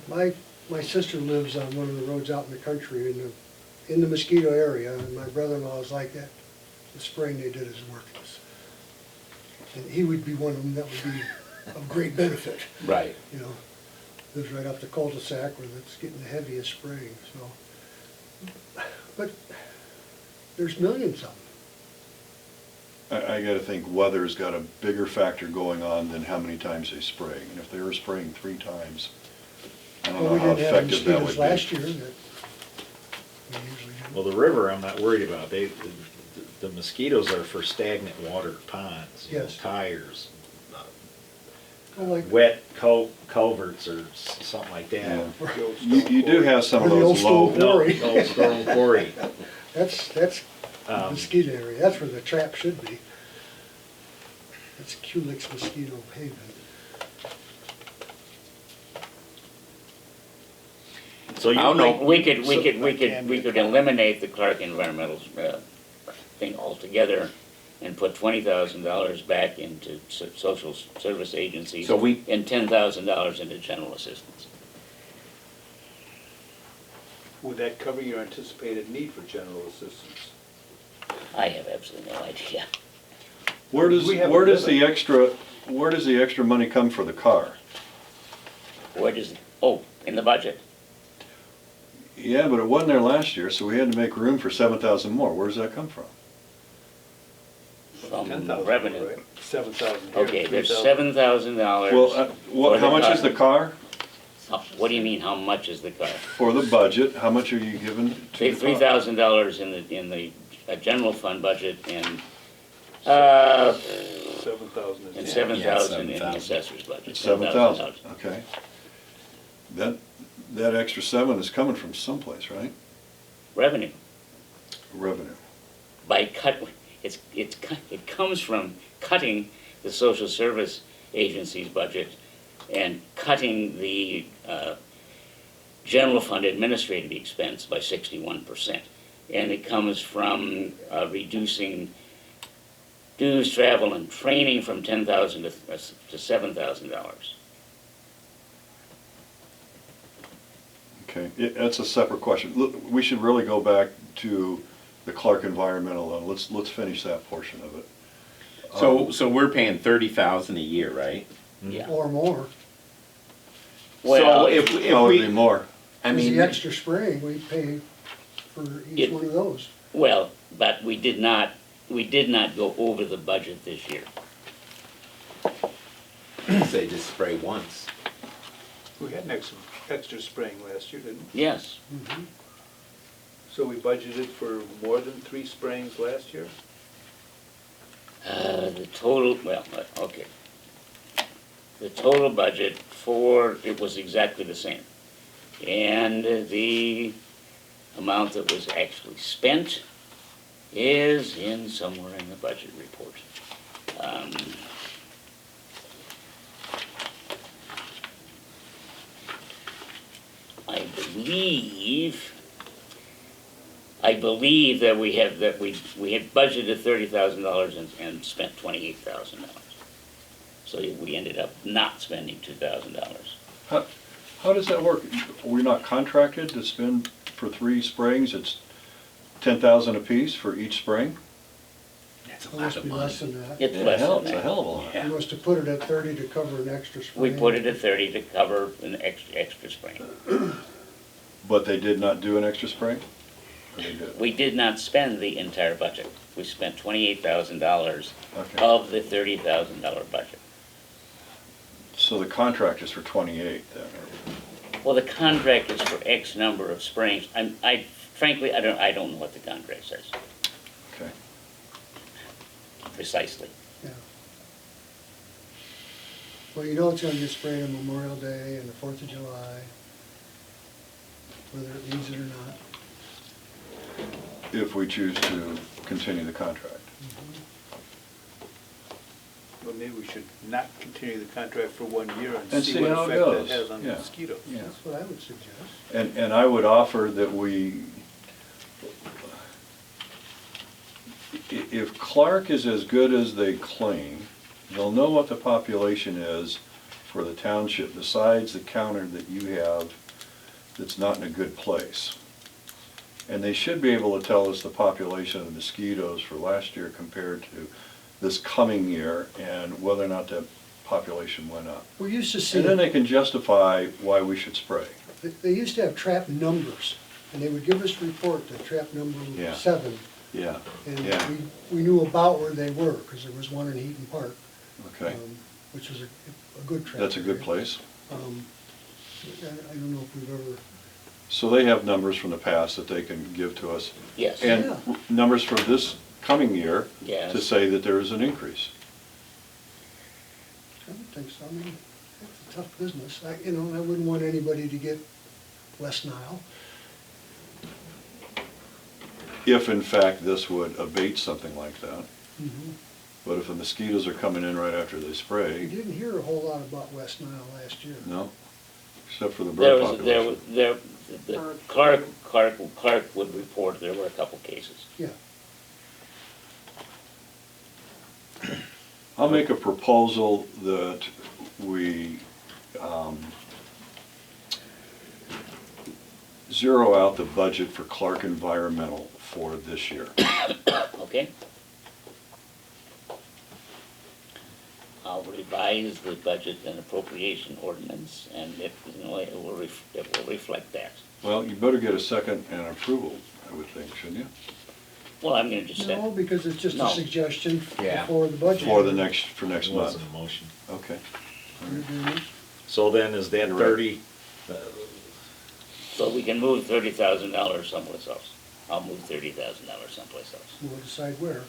My sister lives on one of the roads out in the country in the mosquito area, and my brother-in-law is like that. The spraying they did is worthless. And he would be one of them that would be of great benefit, Right. you know. Lives right up the cul-de-sac where that's getting the heaviest spraying, so. But there's millions of them. I gotta think weather's got a bigger factor going on than how many times they spray. And if they were spraying 3 times, I don't Well, know we how didn't have effective that would mosquitoes be. last year that we usually do. well, the river, I'm not worried about. The mosquitoes are for stagnant water ponds, you know, Yes. tires, Well, like, wet culverts or something like that. Yeah. The old You stone do quarry. have some of Or the old those low, stone No, Quarry. Old Storm Quarry. that's Um, mosquito area, that's where the trap should be. That's Kulik's mosquito haven. So you I don't know. think- We could eliminate the Clark Environmental thing altogether and put $20,000 back into social service agencies. So we- And $10,000 into general assistance. Would that cover your anticipated need for general assistance? I have absolutely no idea. Where does, We have a where does limit. where does the extra money come for the car? Where does, oh, in the budget? Yeah, but it wasn't there last year, so we had to make room for 7,000 more. Where does that come from? From 10,000, revenue. right? 7,000 here, Okay, there's 3,000. $7,000. Well, how much is the car? What do you mean, how much is the car? For the budget, how much are you giving to the car? $3,000 in the general fund budget and, 7,000 is. and Yeah. 7,000 in the 7,000. assessor's budget. 7,000, okay. That extra 7 is coming from someplace, right? Revenue. Revenue. By cut, it comes from cutting the social service agency's budget and cutting the general fund administrative expense by 61%. And it comes from reducing dues, travel, and training from $10,000 to $7,000. Okay, that's a separate question. Look, we should really go back to the Clark Environmental loan. Let's finish that portion of it. So we're paying 30,000 a year, right? Yeah. Or more. So Well, if Oh, it'd be we, more. I Because mean, the extra spraying, we pay for each It- one of those. well, but we did not go over the budget this year. say just spray once. We had an extra spraying last year, didn't Yes. Mhm. we? So we budgeted for more than 3 sprayings last year? The total, well, okay. The total budget it was exactly the same. And the amount that was actually spent is somewhere in the budget report. I believe that we had budgeted $30,000 and spent $28,000. So we ended up not spending $2,000. How does that work? We're not contracted to spend for 3 sprayings? It's 10,000 apiece for each spraying? That's a It lot must of be money. less than that. It's Yeah, less than it's a that. hell of a lot. Yeah. You must have put it at 30 to cover an extra We spraying. put it at 30 to cover an extra spring. But they did not do an extra spraying? Or they did? We did not spend the entire budget. We spent $28,000 Okay. of the $30,000 budget. So the contract is for 28 then? Well, the contract is for X number of springs. Frankly, I don't know what the contract says Okay. precisely. Yeah. Well, you know it's gonna get sprayed on Memorial Day and the 4th of July, whether it needs it or not. If we choose to continue the contract. Well, maybe we should not continue the contract for 1 year And and see see what how it effect that goes. has on Yeah. mosquitoes. Yeah. That's what I would suggest. And I would offer that if Clark is as good as they claim, they'll know what the population is for the township besides the counter that you have that's not in a good place. And they should be able to tell us the population of mosquitoes for last year compared to this coming year and whether or not that population went up. We used to see, And then they can justify why we should spray. they used to have trap numbers, and they would give us a report that trap number Yeah. 7. Yeah. And Yeah. we knew about where they were, because there was one in Heaton Park. Okay. Which was a good trap. That's a good area. place. I don't know if we've ever, So they have numbers from the past that they can give to us. Yes. And Yeah. numbers for this coming year Yes. to say that there is an increase. I don't think so. I mean, it's a tough business. I wouldn't want anybody to get West Nile. If in fact this would abate something like that. Mhm. But if the mosquitoes are coming in right after they We spray, didn't hear a whole lot about West Nile last year. no, except for the There bird was, population. Clark would report there were a couple cases. Yeah. I'll make a proposal that we zero out the budget for Clark Environmental for this year. Okay? I'll revise the budget and appropriation ordinance, and it will reflect that. Well, you better get a second and approval, I would think, shouldn't you? Well, I'm gonna just No, say, because it's just No. a suggestion Yeah. for the budget. For next It month. wasn't a motion. Okay. Mhm. So then is that You're right. 30, so we can move $30,000 someplace else. I'll move $30,000 someplace else. We'll decide where,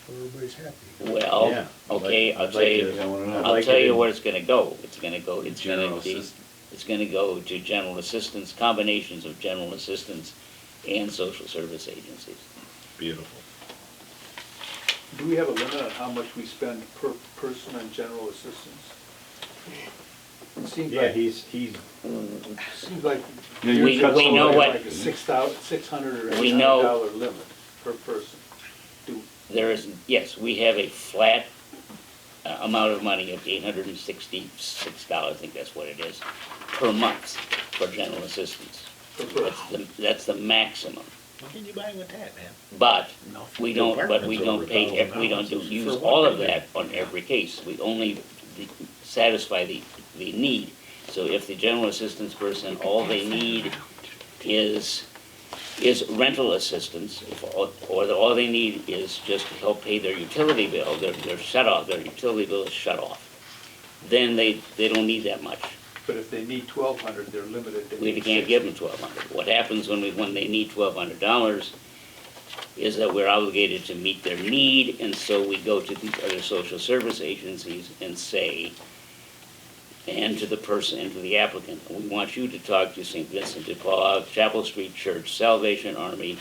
so everybody's happy. Well, Yeah, okay, I'd I'll like tell you, to- I wanna know. I'd I'll like tell it you in- where it's gonna go. It's gonna General be, assist- it's gonna go to general assistance, combinations of general assistance and social service agencies. beautiful. Do we have a limit on how much we spend per person on general assistance? It seems Yeah, like, he's, seems like Yeah, your We- cuts we know were- what- like a $600 or We know- $800 limit per person. There is, yes, we have a flat amount of money of $866, I think that's what it is, per month for general assistance. Per person. That's the maximum. what did you buy with that, man? But No, we the don't, but we apartment's don't over pay, $1,000. we don't For use what all of reason? that on every case. We only satisfy the need. So if the general assistance person, all they need is rental assistance, all they need is just to help pay their utility bill, their shut off, their utility bill is shut off, then they don't need that much. But if they need 1,200, they're limited to. We can't give them $1,200. What happens when they need $1,200 is that we're obligated to meet their need, and so we go to these other social service agencies and say, and to the person, and to the applicant, we want you to talk to St. Vincent de Paul, Chapel Street Church, Salvation Army,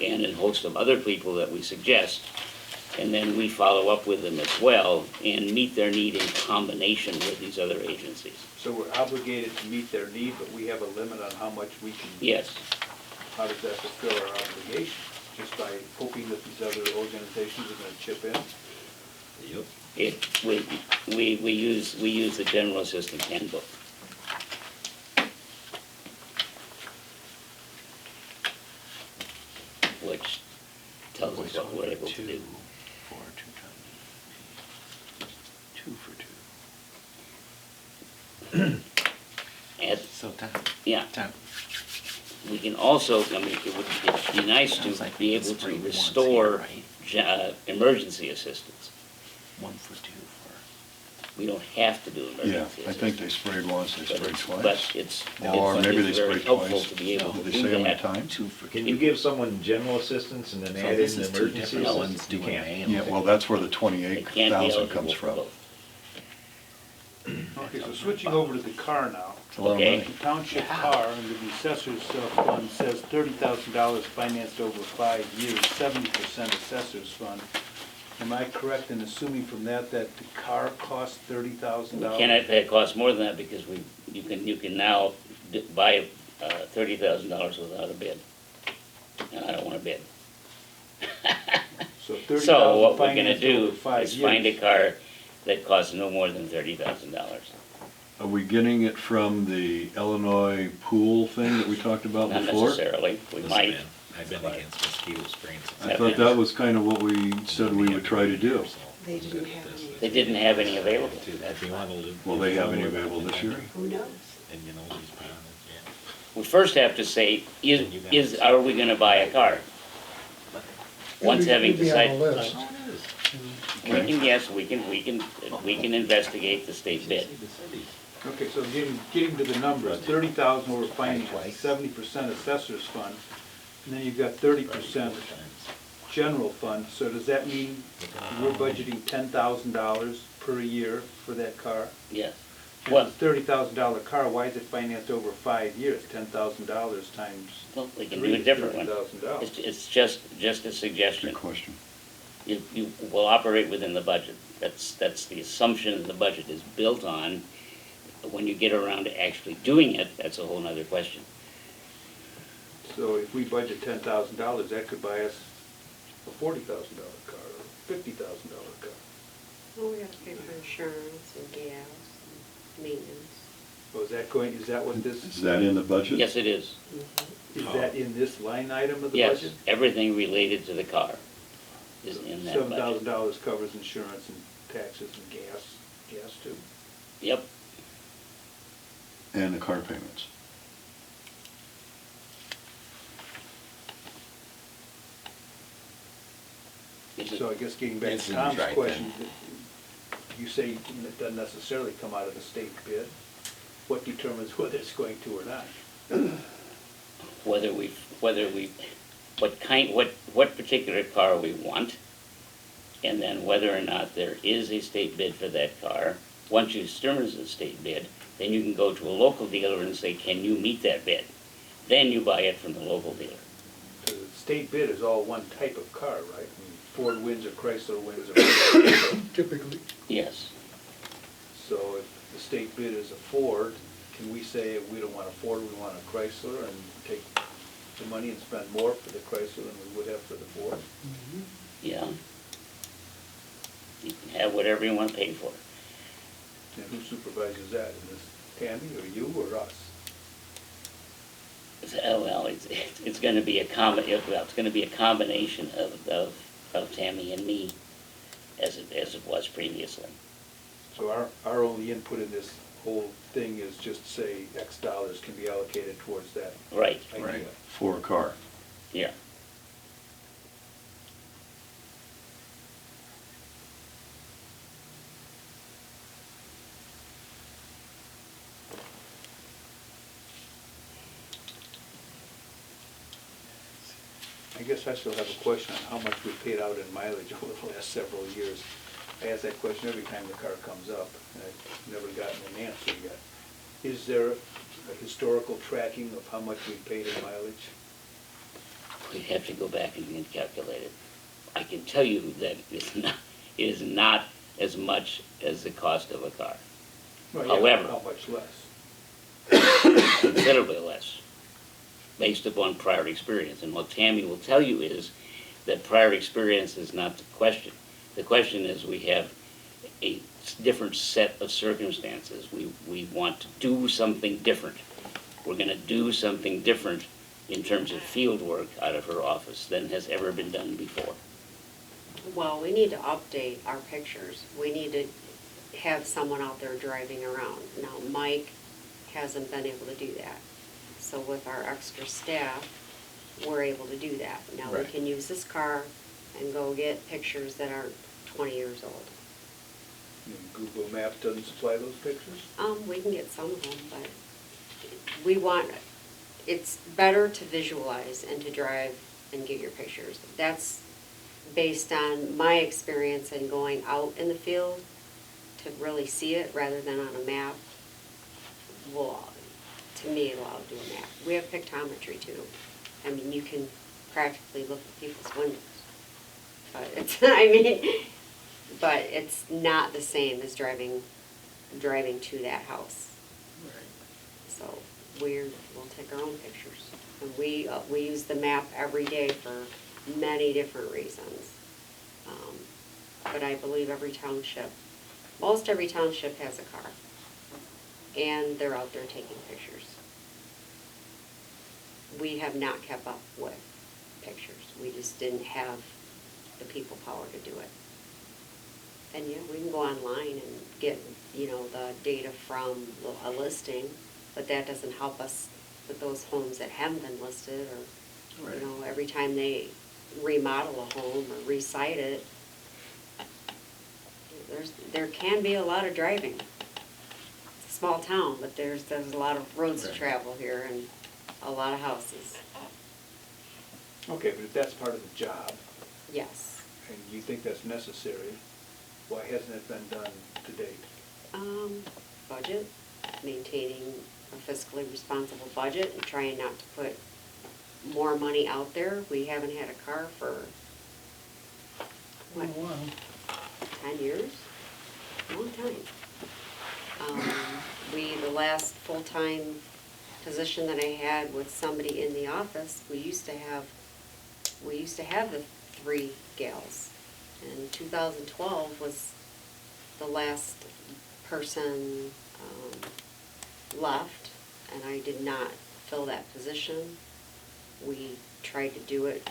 and a host of other people that we suggest, and then we follow up with them as well and meet their need in combination with these other agencies. So we're obligated to meet their need, but we have a limit on how much we can. Yes. How does that fulfill our obligation? Just by hoping that these other organizations are gonna chip in? Yep. We use the general assistance handbook. Which tells us what we're able to do. And, So Tom, yeah, Tom, we can also, I mean, it'd be nice to sounds like be we able can to spray once restore here, right? emergency assistance. 1 for 2 for. We don't have to do Yeah, emergency I assistance. think they sprayed once, they But sprayed it's- twice. But it's Or maybe they very sprayed helpful twice. to be able Did to they do say how many that. times? 2 for. Can you give someone general assistance and then So add this in is the 2 emergency different No, ones assistance? doing You can't. mail. Yeah, well, that's where the They can't be 28,000 eligible comes for from. both. Okay, so switching over to the car now. It's a lot of Okay. money. The township car under the assessor's fund says $30,000 financed over 5 years, 70% assessor's fund. Am I correct in assuming from that the car costs $30,000? Can it cost more than that because you can now buy $30,000 without a bid. And I don't want a bid. So 30,000 So what we're gonna financed over do 5 is find a years. car that costs no more than $30,000. Are we getting it from the Illinois pool thing that we talked about Not before? necessarily, we Listen, might. man, I've been against mosquito spraying since. I thought that was kind of what we said we would try to do. They didn't have any. They didn't have any available. If you want to live. Will they have any available this year? Who knows? And you know, these pounds, yeah. We first have to say, are we gonna buy a car? Once It'd having be on the decided, list. we can, yes, we can investigate the state bid. Okay, so getting to the numbers, 30,000 over finance, 70% assessor's fund, and then you've got 30% general fund. So does that mean we're budgeting $10,000 per year for that car? Yes. And Well, it's a $30,000 car, why is it financed over 5 years? $10,000 times well, we can do 3 a is different one. $30,000. It's just a Good suggestion. question. You will operate within the budget. That's the assumption the budget is built on. When you get around to actually doing it, that's a whole nother question. So if we budget $10,000, that could buy us a $40,000 car or $50,000 car. Well, we have to pay for insurance and gas and maintenance. So is that what this, Is that in the budget? Yes, it is. is that in this line item of the Yes, budget? everything related to the car is in that budget. $7,000 covers insurance and taxes and gas too. Yep, And the car payments. It's- So I guess getting back It to seems Tom's right question, you say it doesn't necessarily come out of the state bid. What determines whether it's going to or not? what particular car we want, and then whether or not there is a state bid for that car. Once you determine the state bid, then you can go to a local dealer and say, can you meet that bid? Then you buy it from the local dealer. The state bid is all one type of car, right? I mean, Ford wins or Chrysler wins or... Typically, Yes, So if the state bid is a Ford, can we say we don't want a Ford, we want a Chrysler and take the money and spend more for the Chrysler than we would have for the Ford? yeah. You can have whatever you want to pay for. And who supervises that? Is this Tammy or you or us? Well, it's gonna be it's gonna be a combination of Tammy and me, as it was previously. So our only input in this whole thing is just say X dollars can be allocated towards that Right, idea. For a car. yeah. I guess I still have a question on how much we paid out in mileage over the last several years. I ask that question every time the car comes up, and I've never gotten an answer yet. Is there a historical tracking of how much we paid in mileage? We'd have to go back and calculate it. I can tell you that it is not as much as the cost of a car. Well, yeah, However- how much less? Considerably less, based upon prior experience. And what Tammy will tell you is that prior experience is not the question. The question is we have a different set of circumstances. We want to do something different. We're gonna do something different in terms of field work out of her office than has ever been done before. Well, we need to update our pictures. We need to have someone out there driving around. Now, Mike hasn't been able to do that. So with our extra staff, we're able to do that. Now, we Right. can use this car and go get pictures that aren't 20 years old. And Google Maps doesn't supply those pictures? We can get some of them, but we want, it's better to visualize and to drive and get your pictures. That's based on my experience in going out in the field to really see it rather than on a map. Will, to me, allow to do a map. We have pictometry too. I mean, you can practically look at people's windows. But it's, I mean, but it's not the same as driving to that house. So we'll take our own pictures. And we use the map every day for many different reasons. But I believe most every township has a car. And they're out there taking pictures. We have not kept up with pictures. We just didn't have the people power to do it. And yeah, we can go online and get, the data from a listing, but that doesn't help us with those homes that haven't been listed, or, every time they remodel a home or recite it, there can be a lot of driving. It's a small town, but there's a lot of roads to travel here and a lot of houses. Okay, but if that's part of the job, Yes. and you think that's necessary, why hasn't it been done to date? Budget, maintaining a fiscally responsible budget and trying not to put more money out there. We haven't had a car for, what, 10 years? Long time. The last full-time position that I had with somebody in the office, we used to have the 3 gals. And 2012 was the last person left, and I did not fill that position. We tried to do it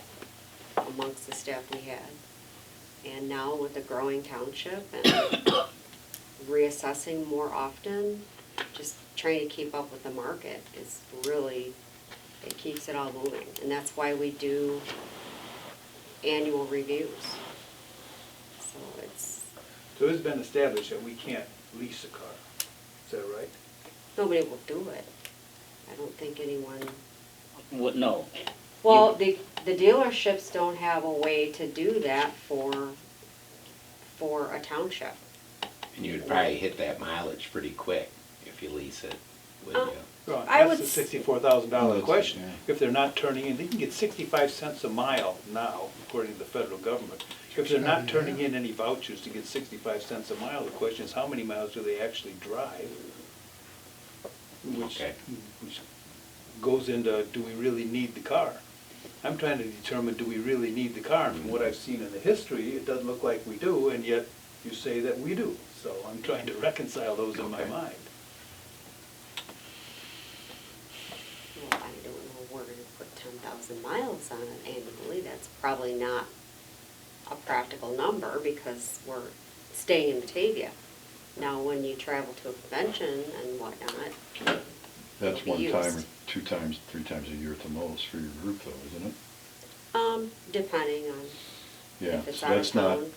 amongst the staff we had. And now with the growing township and reassessing more often, just trying to keep up with the market is really, it keeps it all moving. And that's why we do annual reviews. So it's, So it's been established that we can't lease a car. Is that right? nobody will do it. I don't think anyone, What, no. well, the dealerships don't have a way to do that for a township. And you'd probably hit that mileage pretty quick if you lease it, wouldn't you? Well, I that's would the s- $64,000 question. yeah. If they're not turning in, they can get 65 cents a mile now, according to the federal government. If they're not turning in any vouchers to get 65 cents a mile, the question is how many miles do they actually drive? Which, Okay. which goes into, do we really need the car? I'm trying to determine, do we really need the car? From what I've seen in the history, it doesn't look like we do, and yet you say that we do. So I'm trying to reconcile those in my Okay. mind. Well, I don't know, we're gonna put 10,000 miles on it annually, that's probably not a practical number because we're staying in Batavia. Now, when you travel to a convention and whatnot, That's It'll be one time or used. 2 times, 3 times a year at the most for your group though, isn't it? depending on Yeah, if it's so out of that's not, town.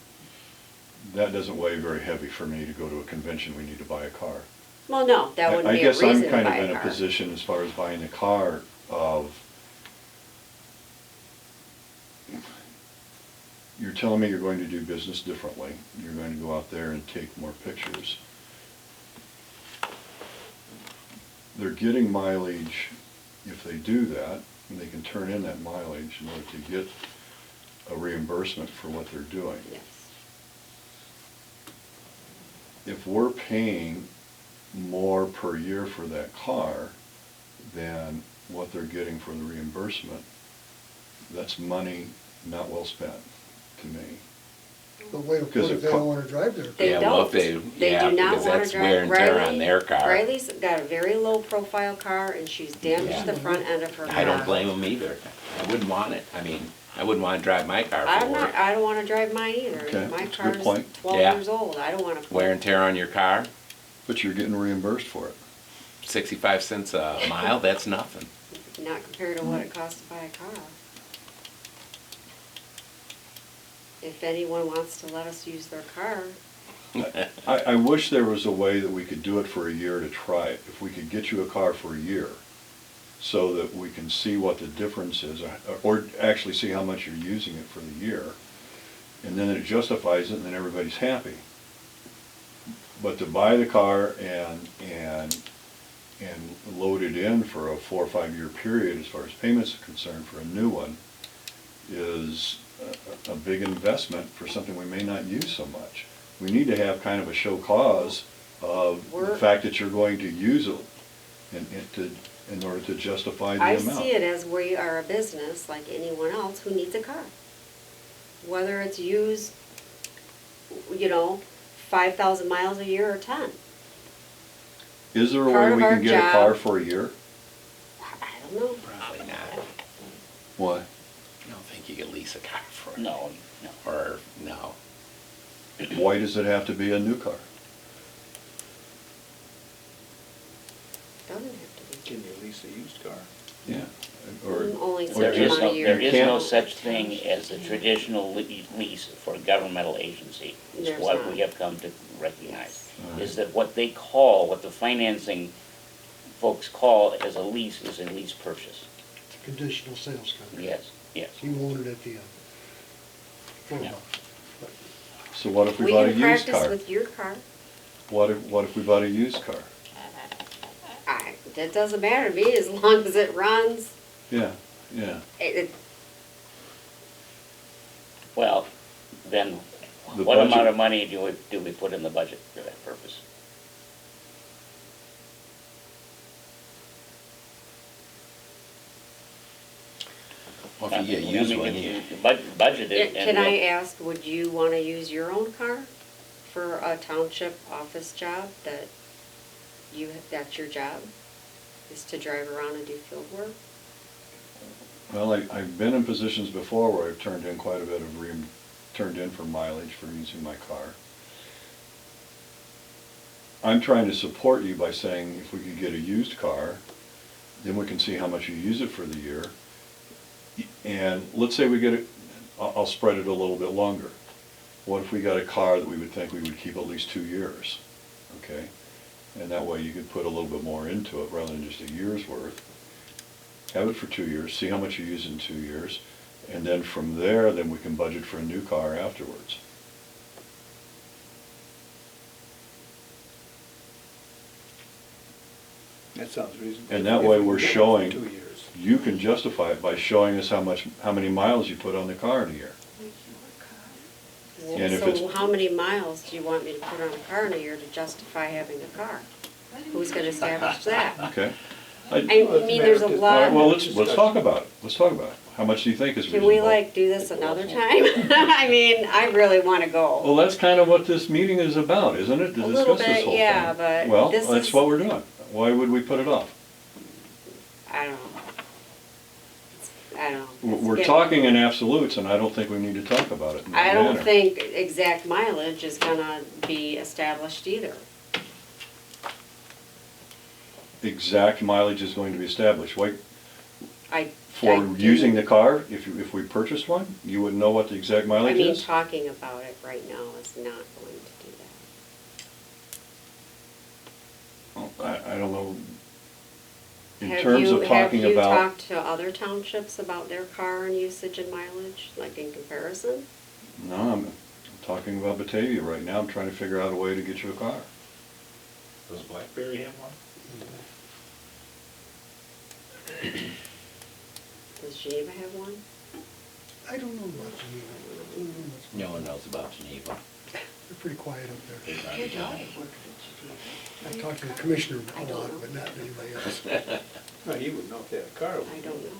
that doesn't weigh very heavy for me to go to a convention, we need to buy a car. Well, no, that wouldn't be a reason to I guess I'm kind of buy a in a car. position as far as buying a car of, you're telling me you're going to do business differently, you're going to go out there and take more pictures. They're getting mileage, if they do that, and they can turn in that mileage in order to get a reimbursement for what they're doing. Yes. If we're paying more per year for that car than what they're getting for the reimbursement, that's money not well spent to me. But wait, what Because if it they co- don't wanna drive their car? They Yeah, don't. well, if They yeah, do not because wanna that's drive. wear and tear on Riley- their car. Riley's got a very low profile car and she's damaged Yeah. the front end of her car. I don't blame them either. I wouldn't want it. I mean, I wouldn't want to drive my car I'm for not, work. I don't wanna drive mine either. Okay, My that's a good car's point. 12 Yeah. years old, I don't wanna. put- Wear and tear on your car, But you're getting reimbursed for it. 65 cents a mile, that's nothing. Not compared to what it costs to buy a car. If anyone wants to let us use their car, I wish there was a way that we could do it for a year to try it. If we could get you a car for a year, so that we can see what the difference is, or actually see how much you're using it for the year, and then it justifies it, and then everybody's happy. But to buy the car and load it in for a 4 or 5 year period, as far as payments are concerned, for a new one, is a big investment for something we may not use so much. We need to have kind of a show cause of the We're- fact that you're going to use it in order to justify the I amount. see it as we are a business like anyone else who needs a car. Whether it's used, 5,000 miles a year or 10. Is there a part way of we our can get a job- car for a year? I don't know. Probably not. Why? I don't think you could lease a car for it. No, no. Or, no. Why does it have to be a new car? Doesn't have to be. Can you lease a used car? Yeah. Or, Only or There certain is just- amount no, of there years. is no Can't- such thing as a traditional lease for a governmental agency. It's There's what not. we have come to recognize. Yes. Is that what they call, what the financing folks call as a lease is a lease purchase. It's a conditional sales contract. Yes, yes. You own it at the end. Full Yeah. amount. But so what if we We bought a can used practice car? with your car. What if we bought a used car? That doesn't matter to me as long as it runs. Yeah, yeah. It, Well, then, The what budget- amount of money do we put in the budget for that purpose? Well, if you get used one, you, Budget it and Can I we'll- ask, would you wanna use your own car for a township office job that that's your job, is to drive around and do field work? Well, I've been in positions before where I've turned in quite a bit of turned in for mileage for using my car. I'm trying to support you by saying if we could get a used car, then we can see how much you use it for the year. And let's say we get it, I'll spread it a little bit longer. What if we got a car that we would think we would keep at least 2 years, okay? And that way you could put a little bit more into it rather than just a year's worth. Have it for 2 years, see how much you use in 2 years, and then from there, then we can budget for a new car afterwards. That sounds reasonable. And that If way we we're get it for showing, 2 years. you can justify it by showing us how many miles you put on the car in a year. And if So it's- how many miles do you want me to put on a car in a year to justify having a car? Who's gonna establish that? Okay? I mean, there's a All right, lot. well, let's talk about it. Let's talk about it. How much do you think is Can reasonable? we like do this another time? I mean, I really wanna go. Well, that's kind of what this meeting is about, isn't it? To A little discuss this bit, whole thing. yeah, but Well, this that's is- what we're doing. Why would we put it off? I don't know. I don't know. We're It's talking in absolutes, and I don't think we need to talk about it in that I don't manner. think exact mileage is gonna be established either. Exact mileage is going to be established. Why, I for do- using the car, if we purchased one, you wouldn't know what the exact I mileage mean, is? talking about it right now is not going to do that. Well, I don't know. In terms of talking Have you about, talked to other townships about their car and usage and mileage, like in comparison? no, I'm talking about Batavia right now. I'm trying to figure out a way to get you a car. Does Blackberry have one? Does Geneva have one? I don't know about Geneva. I don't know much. No one knows about Geneva. They're pretty quiet up there. Your daughter worked at I talked to the commissioner I a don't lot, know. but not anybody else. Well, you would know if they had a car. I don't know.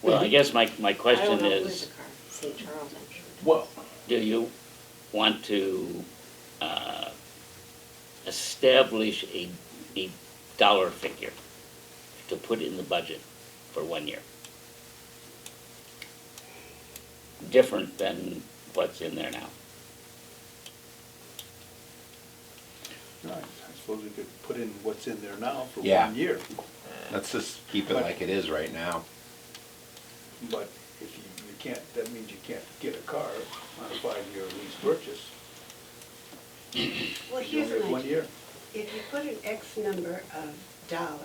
Well, I guess my I question don't know who has is, a car. St. Charles, I'm sure. well, do you want to establish a dollar figure to put in the budget for 1 year? Different than what's in there now. Right, I suppose we could put in what's in there now for Yeah. 1 year. Let's just keep it like it is right now. But if you can't, that means you can't get a car on a 5-year lease purchase. Well, You here's only have an 1 idea. year. If you put an X number of dollars,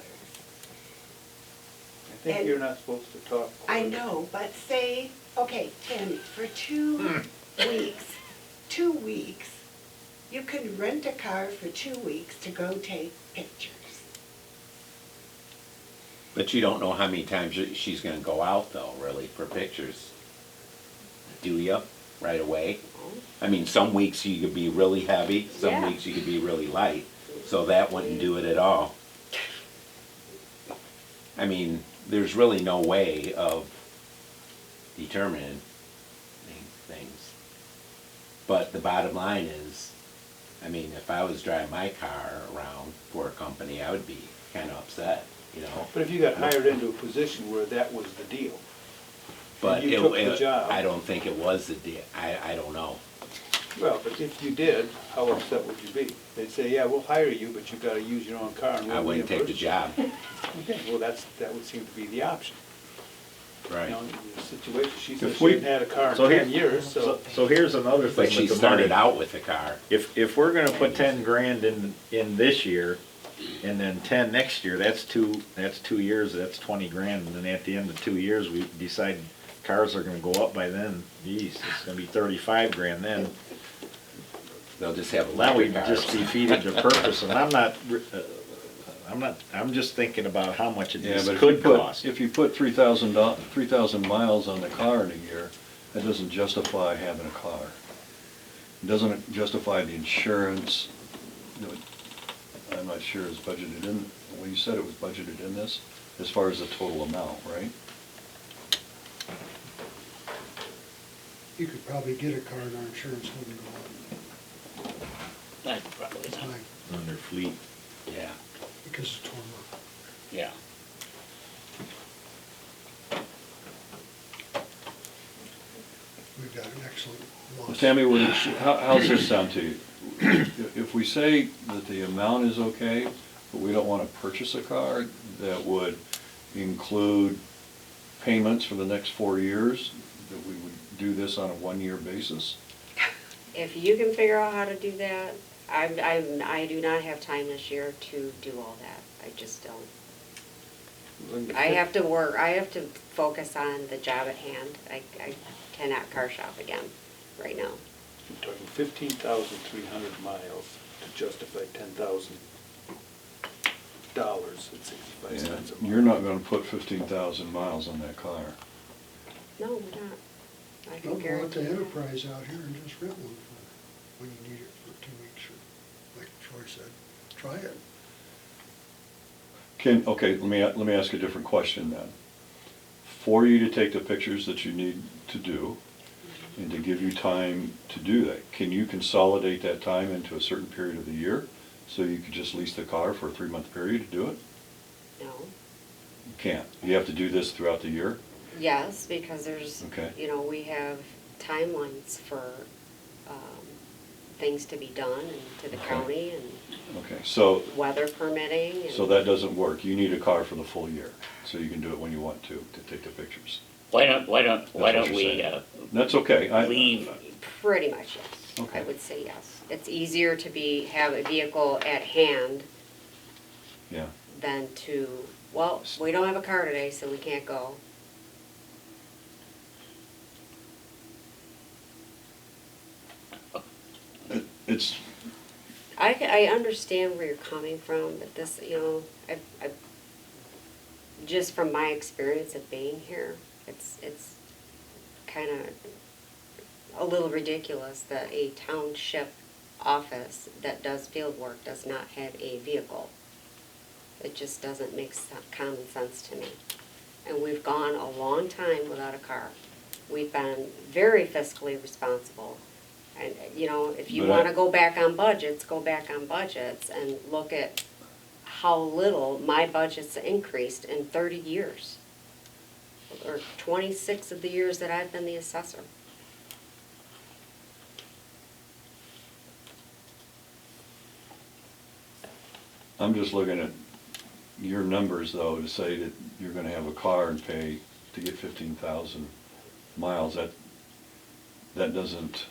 I think And- you're not supposed to talk. I know, but say, okay, Tammy, for 2 weeks, 2 weeks, you can rent a car for 2 weeks to go take pictures. But you don't know how many times she's gonna go out though, really, for pictures. Do you, right away? I mean, some weeks you could be really heavy, some Yeah. weeks you could be really light, so that wouldn't do it at all. I mean, there's really no way of determining things. But the bottom line is, I mean, if I was driving my car around for a company, I would be kinda upset, you know? But if you got hired into a position where that was the deal, But you took the job. I don't think it was the deal, I don't know. well, but if you did, how upset would you be? They'd say, yeah, we'll hire you, but you've gotta use your own car and I we'll wouldn't take the reimburse you. job, Okay, well, that would seem to be the option. You right? know, in the situation, she said If she we- hadn't had a car in so here- 10 years, so. So here's another thing But she with the started money. out with the car. If we're gonna put 10 grand in this year, and then 10 next year, that's 2 years, that's 20 grand, and then at the end of 2 years, we decide cars are gonna go up by then, geez, it's gonna be 35 grand then. They'll just have Now we electric just cars. defeated the purpose, and I'm just thinking about how much yeah, this but could cost. if you put 3,000 miles on the car in a year, that doesn't justify having a car. It doesn't justify the insurance. You know, I'm not sure it's budgeted in, well, you said it was budgeted in this, as far as the total amount, right? You could probably get a car and our insurance wouldn't go That's probably up. not. Fine. Under fleet. Yeah. because it's torn up. Yeah. We've got an excellent loss. Tammy, how's this sound to you? If we say that the amount is okay, but we don't want to purchase a car that would include payments for the next 4 years, that we would do this on a 1-year basis? If you can figure out how to do that, I do not have time this year to do all that. I just don't. I have to work, I have to focus on the job at hand. I cannot car shop again right now. You're talking 15,300 miles to justify $10,000 at 65 cents a mile. You're not gonna put 15,000 miles on that car. No, we're not. I Don't can go out guarantee to that. Enterprise out here and just rent one for when you need it for 2 weeks, or like Troy said, try it. Okay, let me ask a different question then. For you to take the pictures that you need to do, and to give you time to do that, can you consolidate that time into a certain period of the year? So you could just lease the car for a 3-month period to do it? No. You can't. You have to do this throughout the year? Yes, because there's, Okay. you know, we have timelines for things to be done and to the Okay. county and Okay, so, weather permitting. And so that doesn't work. You need a car for the full year, so you can do it when you want to take the pictures. Why don't what we, you're That's okay. leave, Pretty much, yes. Okay. I would say yes. It's easier to have a vehicle at hand Yeah. than to, well, we don't have a car today, so we can't go. It's, I understand where you're coming from, but this, you know, I just from my experience of being here, it's kind of a little ridiculous that a township office that does field work does not have a vehicle. It just doesn't make common sense to me. And we've gone a long time without a car. We've been very fiscally responsible. And, you know, if you But I- want to go back on budgets, go back on budgets and look at how little my budget's increased in 30 years. Or 26 of the years that I've been the assessor. I'm just looking at your numbers though, to say that you're gonna have a car and pay to get 15,000 miles, that doesn't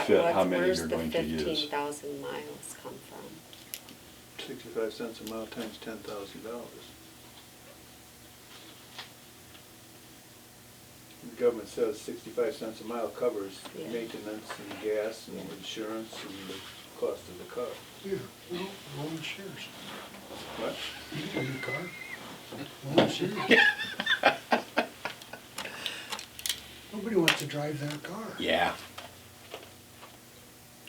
fit how many you're going to Where's the use. 15,000 miles come from? 65 cents a mile times $10,000. The government says 65 cents a mile covers Yeah. maintenance and gas and insurance and the cost of the car. Yeah, well, loan shares. What? You get a new car. Loan shares. Nobody wants to drive that car. Yeah.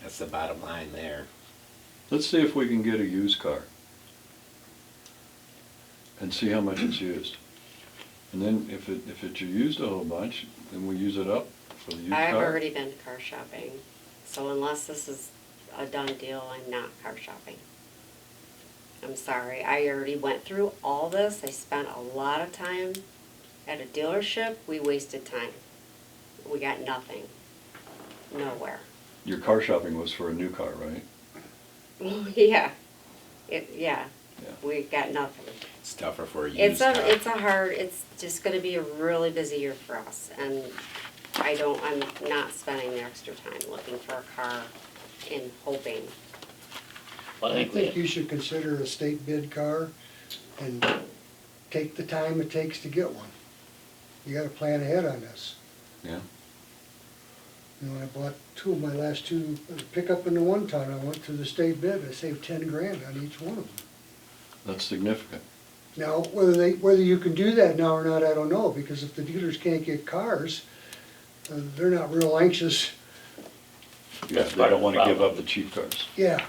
That's the bottom line there. Let's see if we can get a used car and see how much it's used. And then if it's used a whole bunch, then we use it up for the used car. I've already been car shopping, so unless this is a done deal, I'm not car shopping. I'm sorry, I already went through all this, I spent a lot of time at a dealership, we wasted time. We got nothing, nowhere. Your car shopping was for a new car, right? Yeah, Yeah. we got nothing. It's tougher for a It's used car. it's just gonna be a really busy year for us, and I'm not spending the extra time looking for a car and hoping. well, I I think think we, you should consider a state bid car and take the time it takes to get one. You gotta plan ahead on this. Yeah. You know, I bought my last two, pickup in the one ton, I went through the state bid, I saved 10 grand on each one of them. That's significant. Now, whether you can do that now or not, I don't know, because if the dealers can't get cars, they're not real anxious. Yeah, That's they part don't of wanna the give problem. up the cheap cars. Yeah,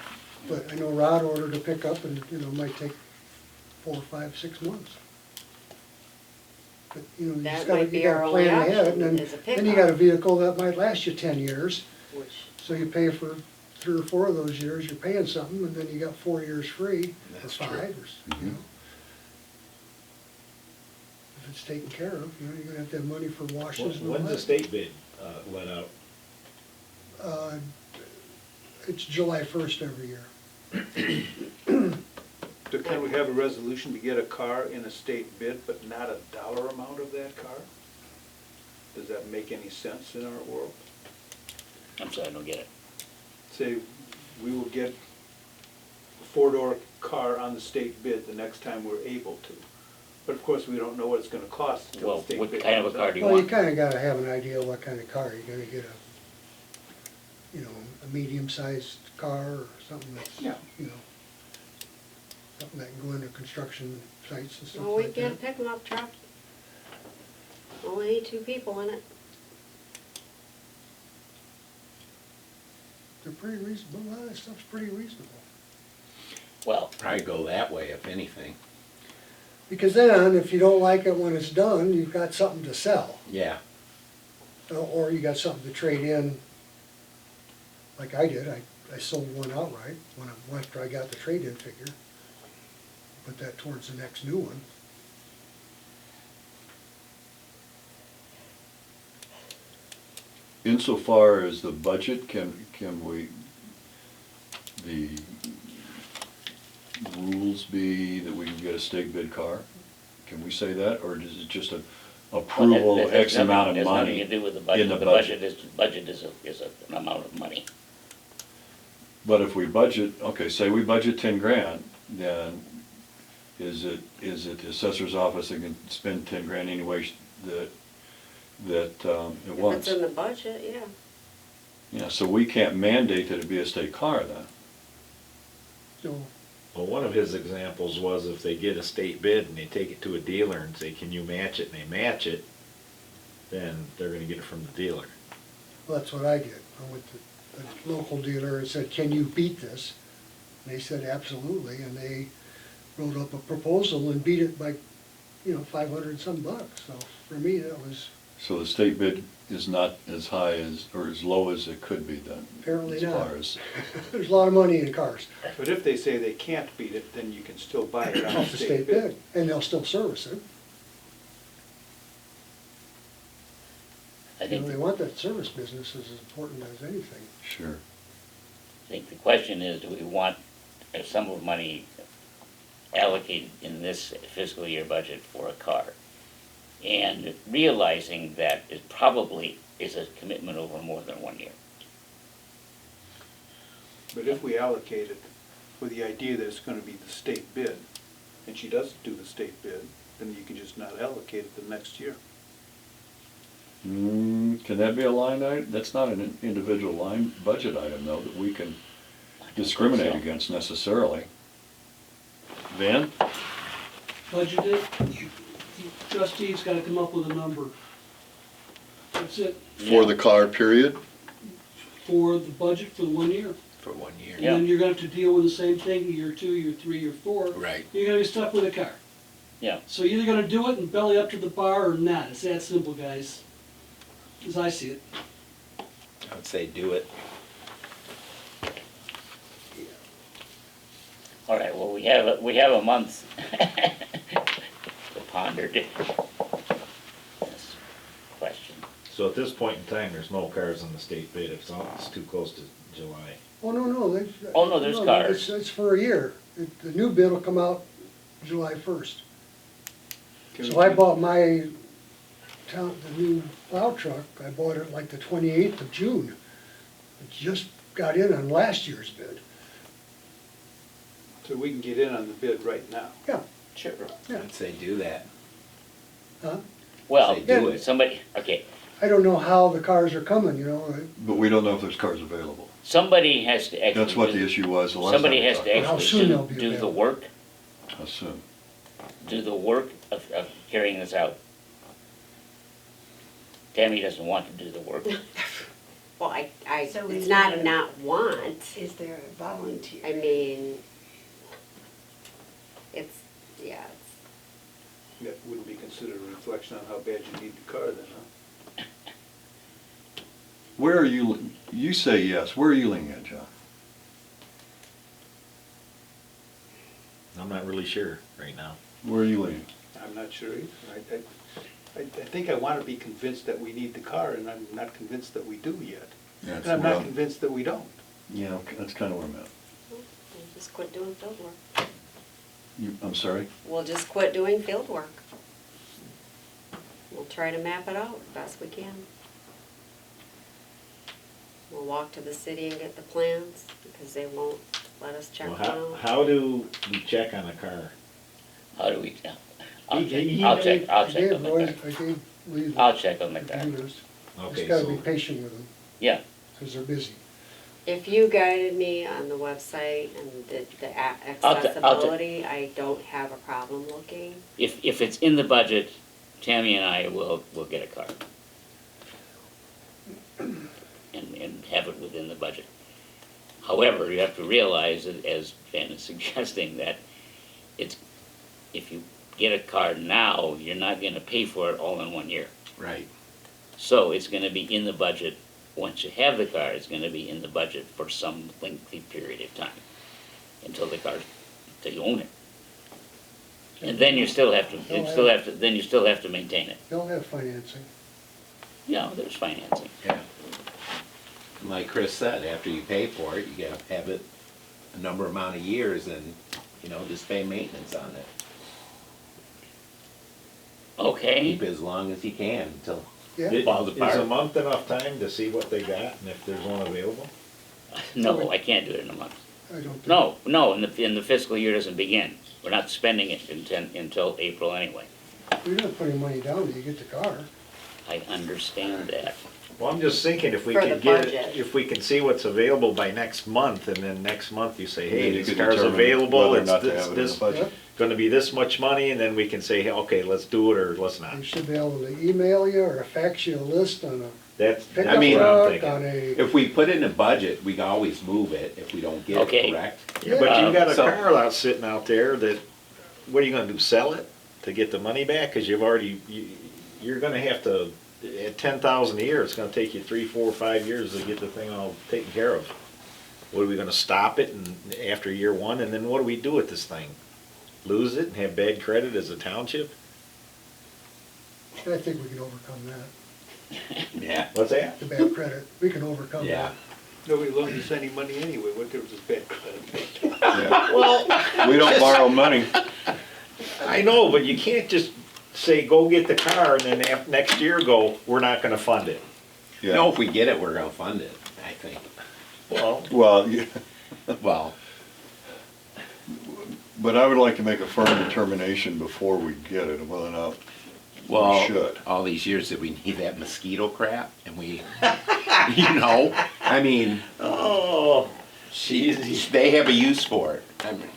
but I know Rod ordered a pickup and, you know, it might take 4, 5, 6 months. But, you know, you That just gotta, might be you our gotta only plan ahead, option, and is a then you pickup. got a vehicle that might last you 10 years, Which, so you pay for 3 or 4 of those years, you're paying something, and then you got 4 years free, or That's true. 5, you know. If it's taken care of, you know, you're gonna have to have money for washes and all When's the that. state bid, let out? It's July 1st every year. So can we have a resolution to get a car in a state bid, but not a dollar amount of that car? Does that make any sense in our world? I'm sorry, I don't get it. Say, we will get a 4-door car on the state bid the next time we're able to. But of course, we don't know what it's gonna cost until Well, the state what bid kind of a comes car out. do you Well, you want? kinda gotta have an idea what kind of car, you're gonna get a medium-sized car or something that's, Yeah. you know, something that can go into construction sites and stuff Well, we like get a that. pickup truck. Only need 2 people in it. They're pretty reasonable, a lot of that stuff's pretty reasonable. Well, Probably go that way if anything. Because then, if you don't like it when it's done, you've got something to sell, Yeah, or you got something to trade in. Like I did, I sold one outright after I got the trade-in figure. Put that towards the next new one. Insofar as the budget, can we, the rules be that we can get a state bid car? Can we say that, or is it just an approval that of has X nothing- amount of has nothing money? to do with the in budget. the The budget. budget is an amount of money. But if we budget, okay, say we budget 10 grand, then is it the assessor's office that can spend 10 grand anyway that it If wants? it's in the budget, yeah. Yeah, so we can't mandate that it be a state car then. So, Well, one of his examples was if they get a state bid and they take it to a dealer and say, can you match it, and they match it, then they're gonna get it from the dealer. well, that's what I did. I went to a local dealer and said, can you beat this? And they said, absolutely, and they wrote up a proposal and beat it by, 500 and some bucks. So for me, that was So the state bid is not as high as, or as low as it could be then? Apparently as not. far as- there's a lot of money in cars But if they say they can't beat it, then you can still buy it on off the the state bid, and they'll still service it. I think, They want that service business as important as anything. Sure. I think the question is, do we want a sum of money allocated in this fiscal year budget for a car? And realizing that it probably is a commitment over more than 1 year. But if we allocate it with the idea that it's gonna be the state bid, and she doesn't do the state bid, then you can just not allocate it the next year. Can that be a line item? That's not an individual line budget item though, that we can discriminate so. against necessarily. Van? Budgeted, trustees gotta come up with a number. That's it, For the car, period? for the budget for the 1 year. for 1 year. Yeah. And then you're gonna have to deal with the same thing, year 2, year 3, year 4. Right. You're gonna be stuck with a car. Yeah, So you're either gonna do it and belly up to the bar or not. It's that simple, guys. As I see it. I would say do it. all right, well, we have a month to ponder this question. So at this point in time, there's no cars on the state bid, it's too close to July. Oh, no, Oh, no, there's cars. It's for a year. The new bid will come out July 1st. Can So we I keep- bought the new plow truck, I bought it like the 28th of June. It just got in on last year's bid. So we can get in on the bid right now. Yeah, Sure. yeah, I'd say do that. huh? Well, Say do it. somebody, okay, I don't know how the cars are coming, But we don't know if there's cars available. somebody has to actually. That's what do- the issue was the last time. Somebody we has talked to about How soon actually they'll be do the available. work, it. How soon? of carrying this out. Tammy doesn't want to do the work. Well, So it's is not there- a not want. Is there a volunteer? I mean, yeah, That wouldn't be considered a reflection on how bad you need the car then, huh? Where are you say yes, where are you leaning at, John? I'm not really sure right now. Where are you leaning? I'm not sure either. I think I want to be convinced that we need the car, and I'm not convinced that we do yet. Yeah, And I'm not convinced that we don't. Yeah, that's kind of where I'm at. We'll just quit doing field work. I'm sorry? We'll just quit doing field work. We'll try to map it out best we can. We'll walk to the city and get the plans, because they won't let us check Well, them out. how do we check on a car? How do we tell? I'll He- check I on gave the Roy, car. I gave Lee the I'll check on the car. computers. Okay, Just gotta so, be patient with them, Yeah, because they're busy. If you guided me on the website and the I'll ta- accessibility, I don't have a problem looking. if it's in the budget, Tammy and I will get a car. And have it within the budget. However, you have to realize, that, as Ben is suggesting, that it's, if you get a car now, you're not gonna pay for it all in 1 year. Right. So it's gonna be in the budget, once you have the car, it's gonna be in the budget for some lengthy period of time, until until you own it. And then you still have to, then you still have to maintain it. They'll have financing. Yeah, there's financing. Yeah. Like Chris said, after you pay for it, you gotta have it a number amount of years and, just pay maintenance on it. Okay, Keep it as long as you can until Yeah, it falls is apart. a month enough time to see what they got and if there's one available? no, I can't do it in a month. I don't think. No, and the fiscal year doesn't begin. We're not spending it until April anyway. You're not putting money down till you get the car. I understand that. Well, I'm just thinking if we For the could get, budget. if we can see what's available by next month, and then next month you say, hey, Then you this could car's determine available, whether or it's not to this, have it in the this, budget. gonna be this much money, and then we can say, hey, okay, let's do it or let's not. They should be able to email you or fax you a list on a That's pickup mean- what I'm truck, on thinking. a, If we put it in a budget, we can always move it if we don't get Okay. it correct. Yeah, but you got a So- car out sitting out there that, what are you gonna do, sell it to get the money back? Cause you're gonna have to, at 10,000 a year, it's gonna take you 3, 4, 5 years to get the thing all taken care of. What, are we gonna stop it and after year one, and then what do we do with this thing? Lose it and have bad credit as a township? I think we can overcome that, Yeah. What's that? the bad credit. We can overcome Yeah. that. Nobody loaned us any money anyway, what difference does bad credit make? Yeah. Well, We don't borrow money. I know, but you can't just say, go get the car, and then next year go, we're not gonna fund it. No, Yeah. if we get it, we're gonna fund it, I think. Well, Well, yeah, Well, but I would like to make a firm determination before we get it, whether or not we should. all these years that we need that mosquito crap and we, I mean, oh, they have a use for it. I mean,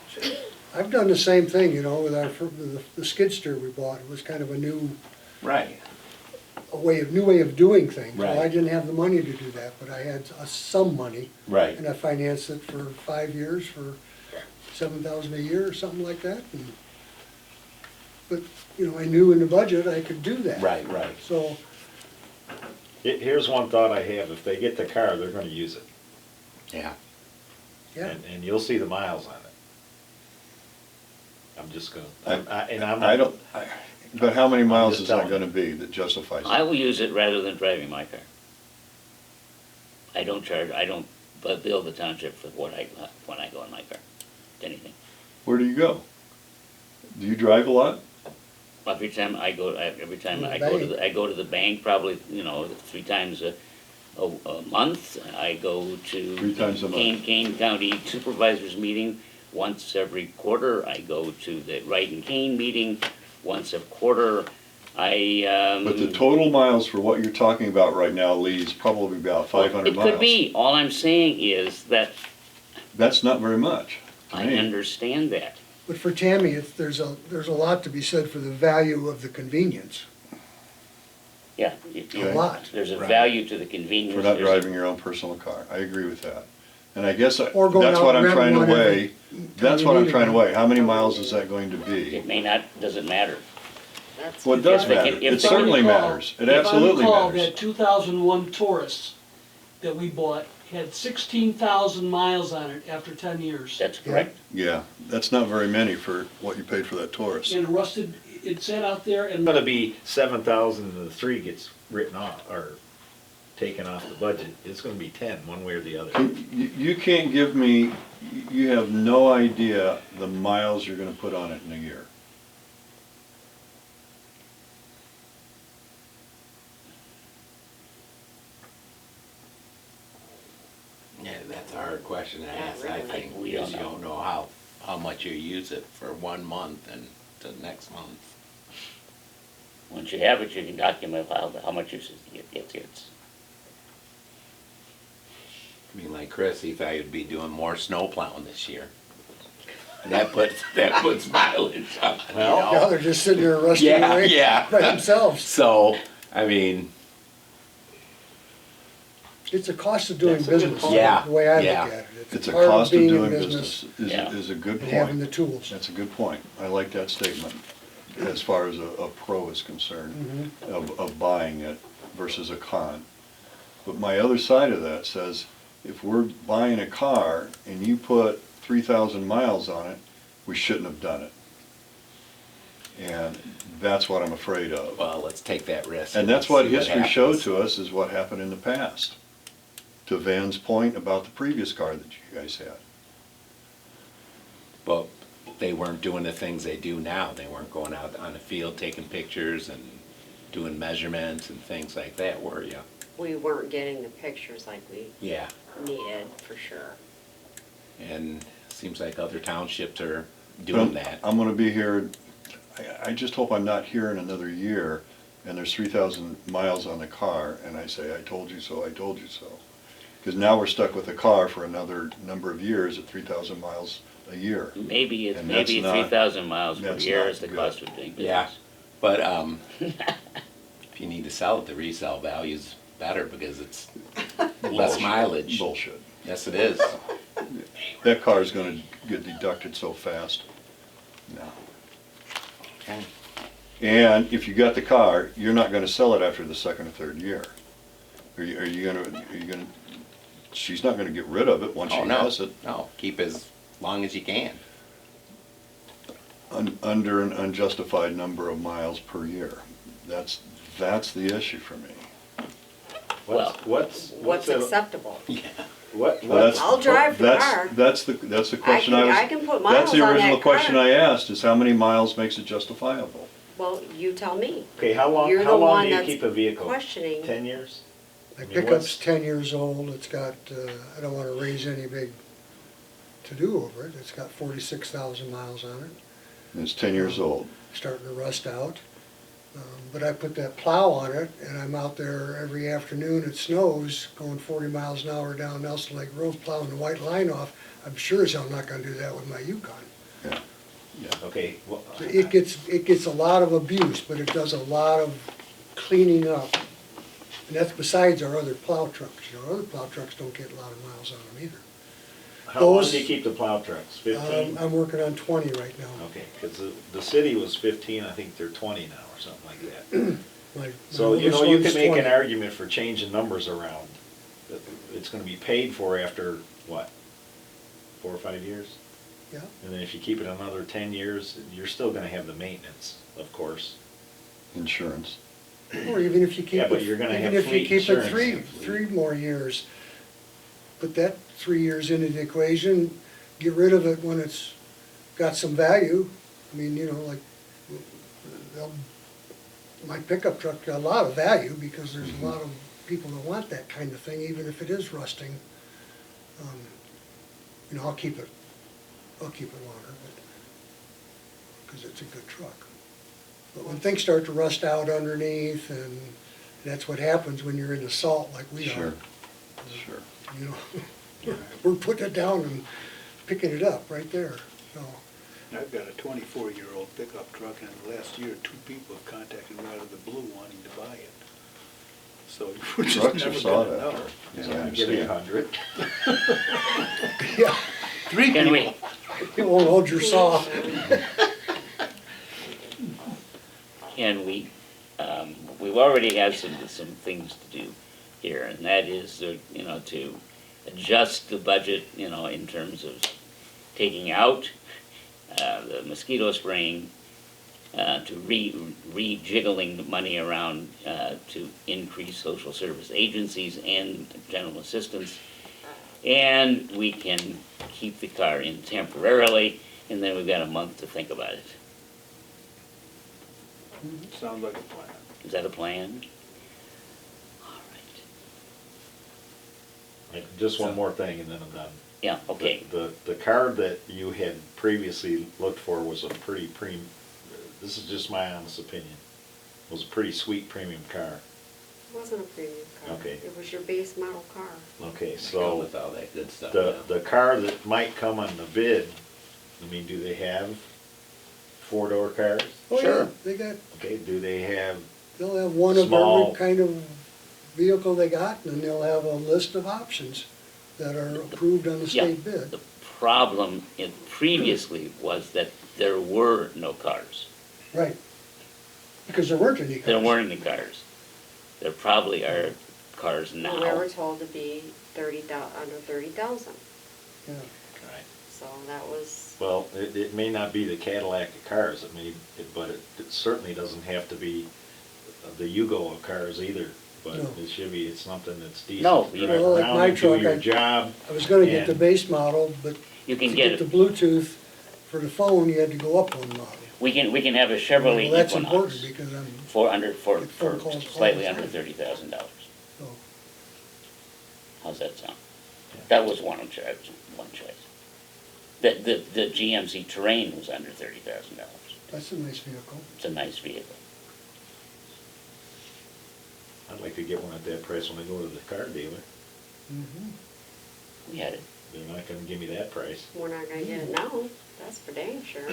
I've done the same thing, with the skid steer we bought. It was kind of a new right, new way of doing things. Well, I Right. didn't have the money to do that, but I had some money, right. and I financed it for 5 years for $7,000 a year or something like that. But, I knew in the budget I could do that. Right. So, here's one thought I have, if they get the car, they're gonna use it, Yeah. yeah, and you'll see the miles on it. I'm just gonna, I don't, but how many miles just is that telling gonna be that justifies I it? will use it rather than driving my car. I don't bill the township for when I go in my car, anything. Where do you go? Do you drive a lot? Every time I go bank. I go to the bank, probably, 3 times a month. I go to 3 times a month. Kane County Supervisors Meeting once every quarter. I go to the Wright and Kane meeting once a quarter. But the total miles for what you're talking about right now, Lee, is probably about 500 miles. It could be. All I'm saying is that That's not very much to I me. understand that. but for Tammy, there's a lot to be said for the value of the convenience. Yeah. A lot. There's a Right. value to the convenience. For not There's a- driving your own personal car. I agree with that. And I guess Or going that's out what and I'm trying to renting one every weigh. time That's you what I'm need trying to it. weigh. How many miles is that going to be? It may not, doesn't matter. That's Well, it does If they matter. can- if It they certainly If I recall- matters. It absolutely If I recall, matters. that 2001 Taurus that we bought had 16,000 miles on it after 10 years. That's correct. Yeah, that's not very many for what you paid for that Taurus. And rusted, it sat out there It's and gonna be 7,000 and the 3 gets written off, or taken off the budget. It's gonna be 10, one way or the other. You can't give me, you have no idea the miles you're gonna put on it in a year. Yeah, that's a hard question to Yeah, ask, I really. think, We because don't you know. don't know how much you use it for 1 month and the next month. Once you have it, you can document how much usage it gets. I mean, like Chris, he thought he'd be doing more snow plowing this year. And that puts mileage on, you Well, Yeah, know? they're just sitting there rusting Yeah, away yeah. by themselves. So, I mean, It's a cost of doing That's a good business, point. Yeah, the way I look yeah. at it. It's a part cost of being in doing business, Yeah. is a good And having the point. tools. That's a good point. I like that statement, as far as a pro is concerned, of buying it versus a con. But my other side of that says, if we're buying a car and you put 3,000 miles on it, we shouldn't have done it. And that's what I'm afraid of. well, let's take that risk. And that's what see history showed happens. to us, is what happened in the past. To Van's point about the previous car that you guys had. But they weren't doing the things they do now. They weren't going out on the field taking pictures and doing measurements and things like that, were you? We weren't getting the pictures like we Yeah, needed, for sure. and it seems like other townships are doing that. I'm gonna be here, I just hope I'm not here in another year, and there's 3,000 miles on the car, and I say, I told you so, I told you so. Because now we're stuck with a car for another number of years at 3,000 miles a year. Maybe And that's maybe not- 3,000 miles per that's year not is the good. cost of doing business. Yeah, but if you need to sell it, the resale value's better because it's less mileage. Bullshit. Yes, it is. That car's gonna get deducted so fast. No. Okay. And if you got the car, you're not gonna sell it after the second or third year. Are you gonna, she's not gonna get rid of it once she Oh, no, has it. no, keep as long as you can. Under an unjustified number of miles per year. That's the issue for me. What's acceptable? What, Well, that's- I'll drive the that's- car. That's the question I was. I can put That's miles the on original that question car. I asked, is how many miles makes it justifiable? Well, you tell me. okay, how long You're the one do you that's keep a vehicle? questioning. 10 years? My I mean, pickup's what's- 10 years old, it's got, I don't wanna raise any big to-do over it, it's got 46,000 miles on it, And it's 10 years old. starting to rust out. But I put that plow on it, and I'm out there every afternoon, it snows, going 40 miles an hour down Nelson Lake Road, plowing the white line off. I'm sure as hell not gonna do that with my Yukon. Yeah. Okay, well, It gets a lot of abuse, but it does a lot of cleaning up. And that's besides our other plow trucks. Our other plow trucks don't get a lot of miles on them either. how long those- do you keep the plow trucks? 15? I'm working on 20 right now. Okay, because the city was 15, I think they're 20 now or something like that. My So, you know, oldest you one's could make 20. an argument for changing numbers around. It's gonna be paid for after, what, 4 or 5 years? Yeah, And then if you keep it another 10 years, you're still gonna have the maintenance, of course. Insurance. or even if you keep Yeah, it, but you're gonna even have if you fleet keep it insurance. three more years. Put that 3 years into the equation, get rid of it when it's got some value. I mean, you know, like, my pickup truck got a lot of value because there's a lot of people that want that kind of thing, even if it is rusting. You know, I'll keep it longer, because it's a good truck. But when things start to rust out underneath, and that's what happens when you're in the salt like we Sure. are. Sure. You know, we're putting it down and picking it up right there, so. I've got a 24-year-old pickup truck, and in the last year, 2 people have contacted me out of the blue wanting to buy it. So we're just Trucks are never sought gonna know. after. So Yeah, I I'll give you understand. 100. Yeah, Can we, it won't hold your saw. we've already had some things to do. here, and that is, to adjust the budget, in terms of taking out the mosquito spraying, to rejiggling the money around to increase social service agencies and general assistance. And we can keep the car in temporarily, and then we've got a month to think about it. Sounds like a plan. Is that a plan? All right. Just one more thing and then I'm done. Yeah, okay. The car that you had previously looked for was a pretty this is just my honest opinion, was a pretty sweet premium car. It wasn't a premium car. Okay. It was your base model car. Okay, Go so with all that good stuff. the car that might come on the bid, I mean, do they have four-door cars? Oh, yeah, Sure. they got, Okay, do they have, they'll have one of Small. every kind of vehicle they got, and then they'll have a list of options that are approved on the Yeah, state bid. the problem previously was that there were no cars. Right. Because there weren't any cars. There weren't any cars. There probably are cars Well, now. we were told to be under 30,000, Yeah. right, so that was, well, it may not be the Cadillac of cars, but it certainly doesn't have to be the Yugo of cars either. But No. it should be, it's something that's decent. No, to you- drive Well, like around my and do truck, your I- job. I was gonna get the And- base model, but You to can get get the it, Bluetooth for the phone, you had to go up one model. we can have a Chevrolet Well, that's important Equinox because I'm, for get phone calls all slightly the under time. $30,000. so, How's that sound? That was one choice. The GMC Terrain was under $30,000. that's a nice vehicle. It's a nice vehicle. I'd like to get one at that price when I go to the car dealer. Mhm. We had it. They're not gonna give me that price. we're not gonna get it now, that's for dang sure.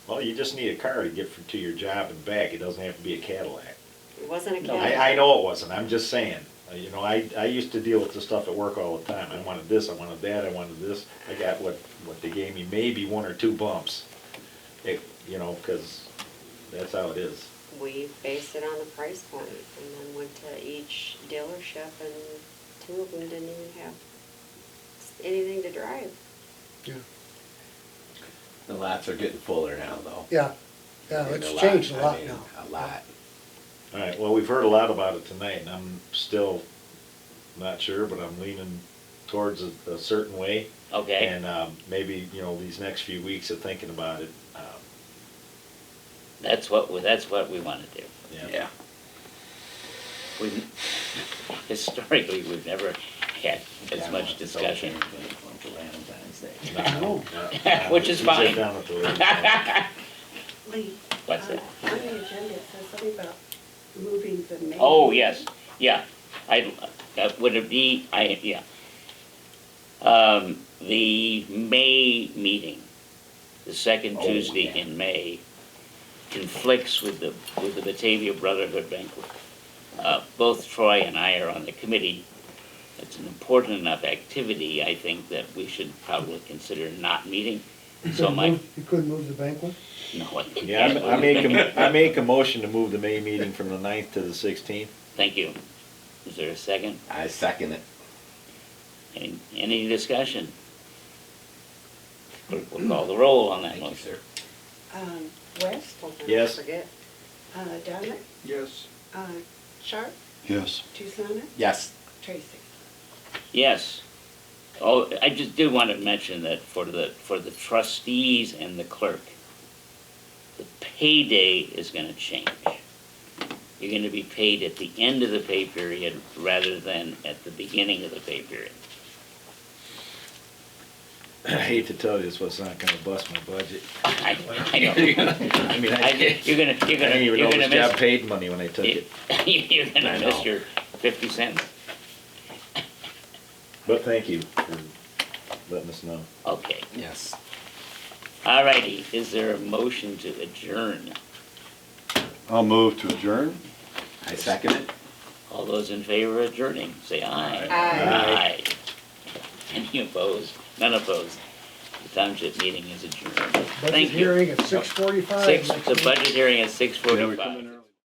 Well, you just need a car to get to your job and back. It doesn't have to be a Cadillac. It wasn't a No, Cadillac. I know it wasn't, I'm just saying. I used to deal with the stuff at work all the time. I wanted this, I wanted that, I wanted this. I got what they gave me, maybe one or two bumps. Because that's how it is. We based it on the price point and then went to each dealership and two of them didn't even have anything to drive. Yeah, The lots are getting fuller now, though. yeah, And it's a lot, changed a I lot mean, now. A lot. All right, well, we've heard a lot about it tonight, and I'm still not sure, but I'm leaning towards a certain way. Okay. And maybe, these next few weeks of thinking about it, That's what we want to do. Yeah. Historically, we've never had as Yeah, much it's discussion. okay, it's like Valentine's Day. Which is we sit fine. down at the lake. Lee, What's that? on the agenda, it says something about moving the May. Oh, yes, yeah. Would it be, yeah. The May meeting, the second Oh, Tuesday yeah. in May, conflicts with the Batavia Brotherhood banquet. Both Troy and I are on the committee. It's an important enough activity, I think, that we should probably consider not meeting. So You couldn't move the banquet? No, I can't. Yeah, I make a motion to move the May meeting from the 9th to the 16th. Thank you. Is there a second? I second it. Any discussion? We'll call the roll on that Thank you, motion. sir. West, Hope I don't Yes. forget. Donner, Yes. Sharp, Yes. Tucson, Yes. Tracy. Yes. Oh, I just do want to mention that for the trustees and the clerk, the payday is going to change. You're going to be paid at the end of the pay period rather than at the beginning of the pay period. I hate to tell you this, but it's not gonna bust my budget. I know. I mean, I You're gonna didn't even know this job miss. paid money when I took it. You're gonna I miss know. your 50 cents. But thank you for letting us know. Okay. Yes. All righty. Is there a motion to adjourn? I'll move to adjourn. I second it. All those in favor of adjourning, say aye. Aye. Aye. Any opposed? None opposed. The township meeting is adjourned. Budget Thank you. hearing at 6:45. The budget hearing at 6:45. Yeah, we come in early.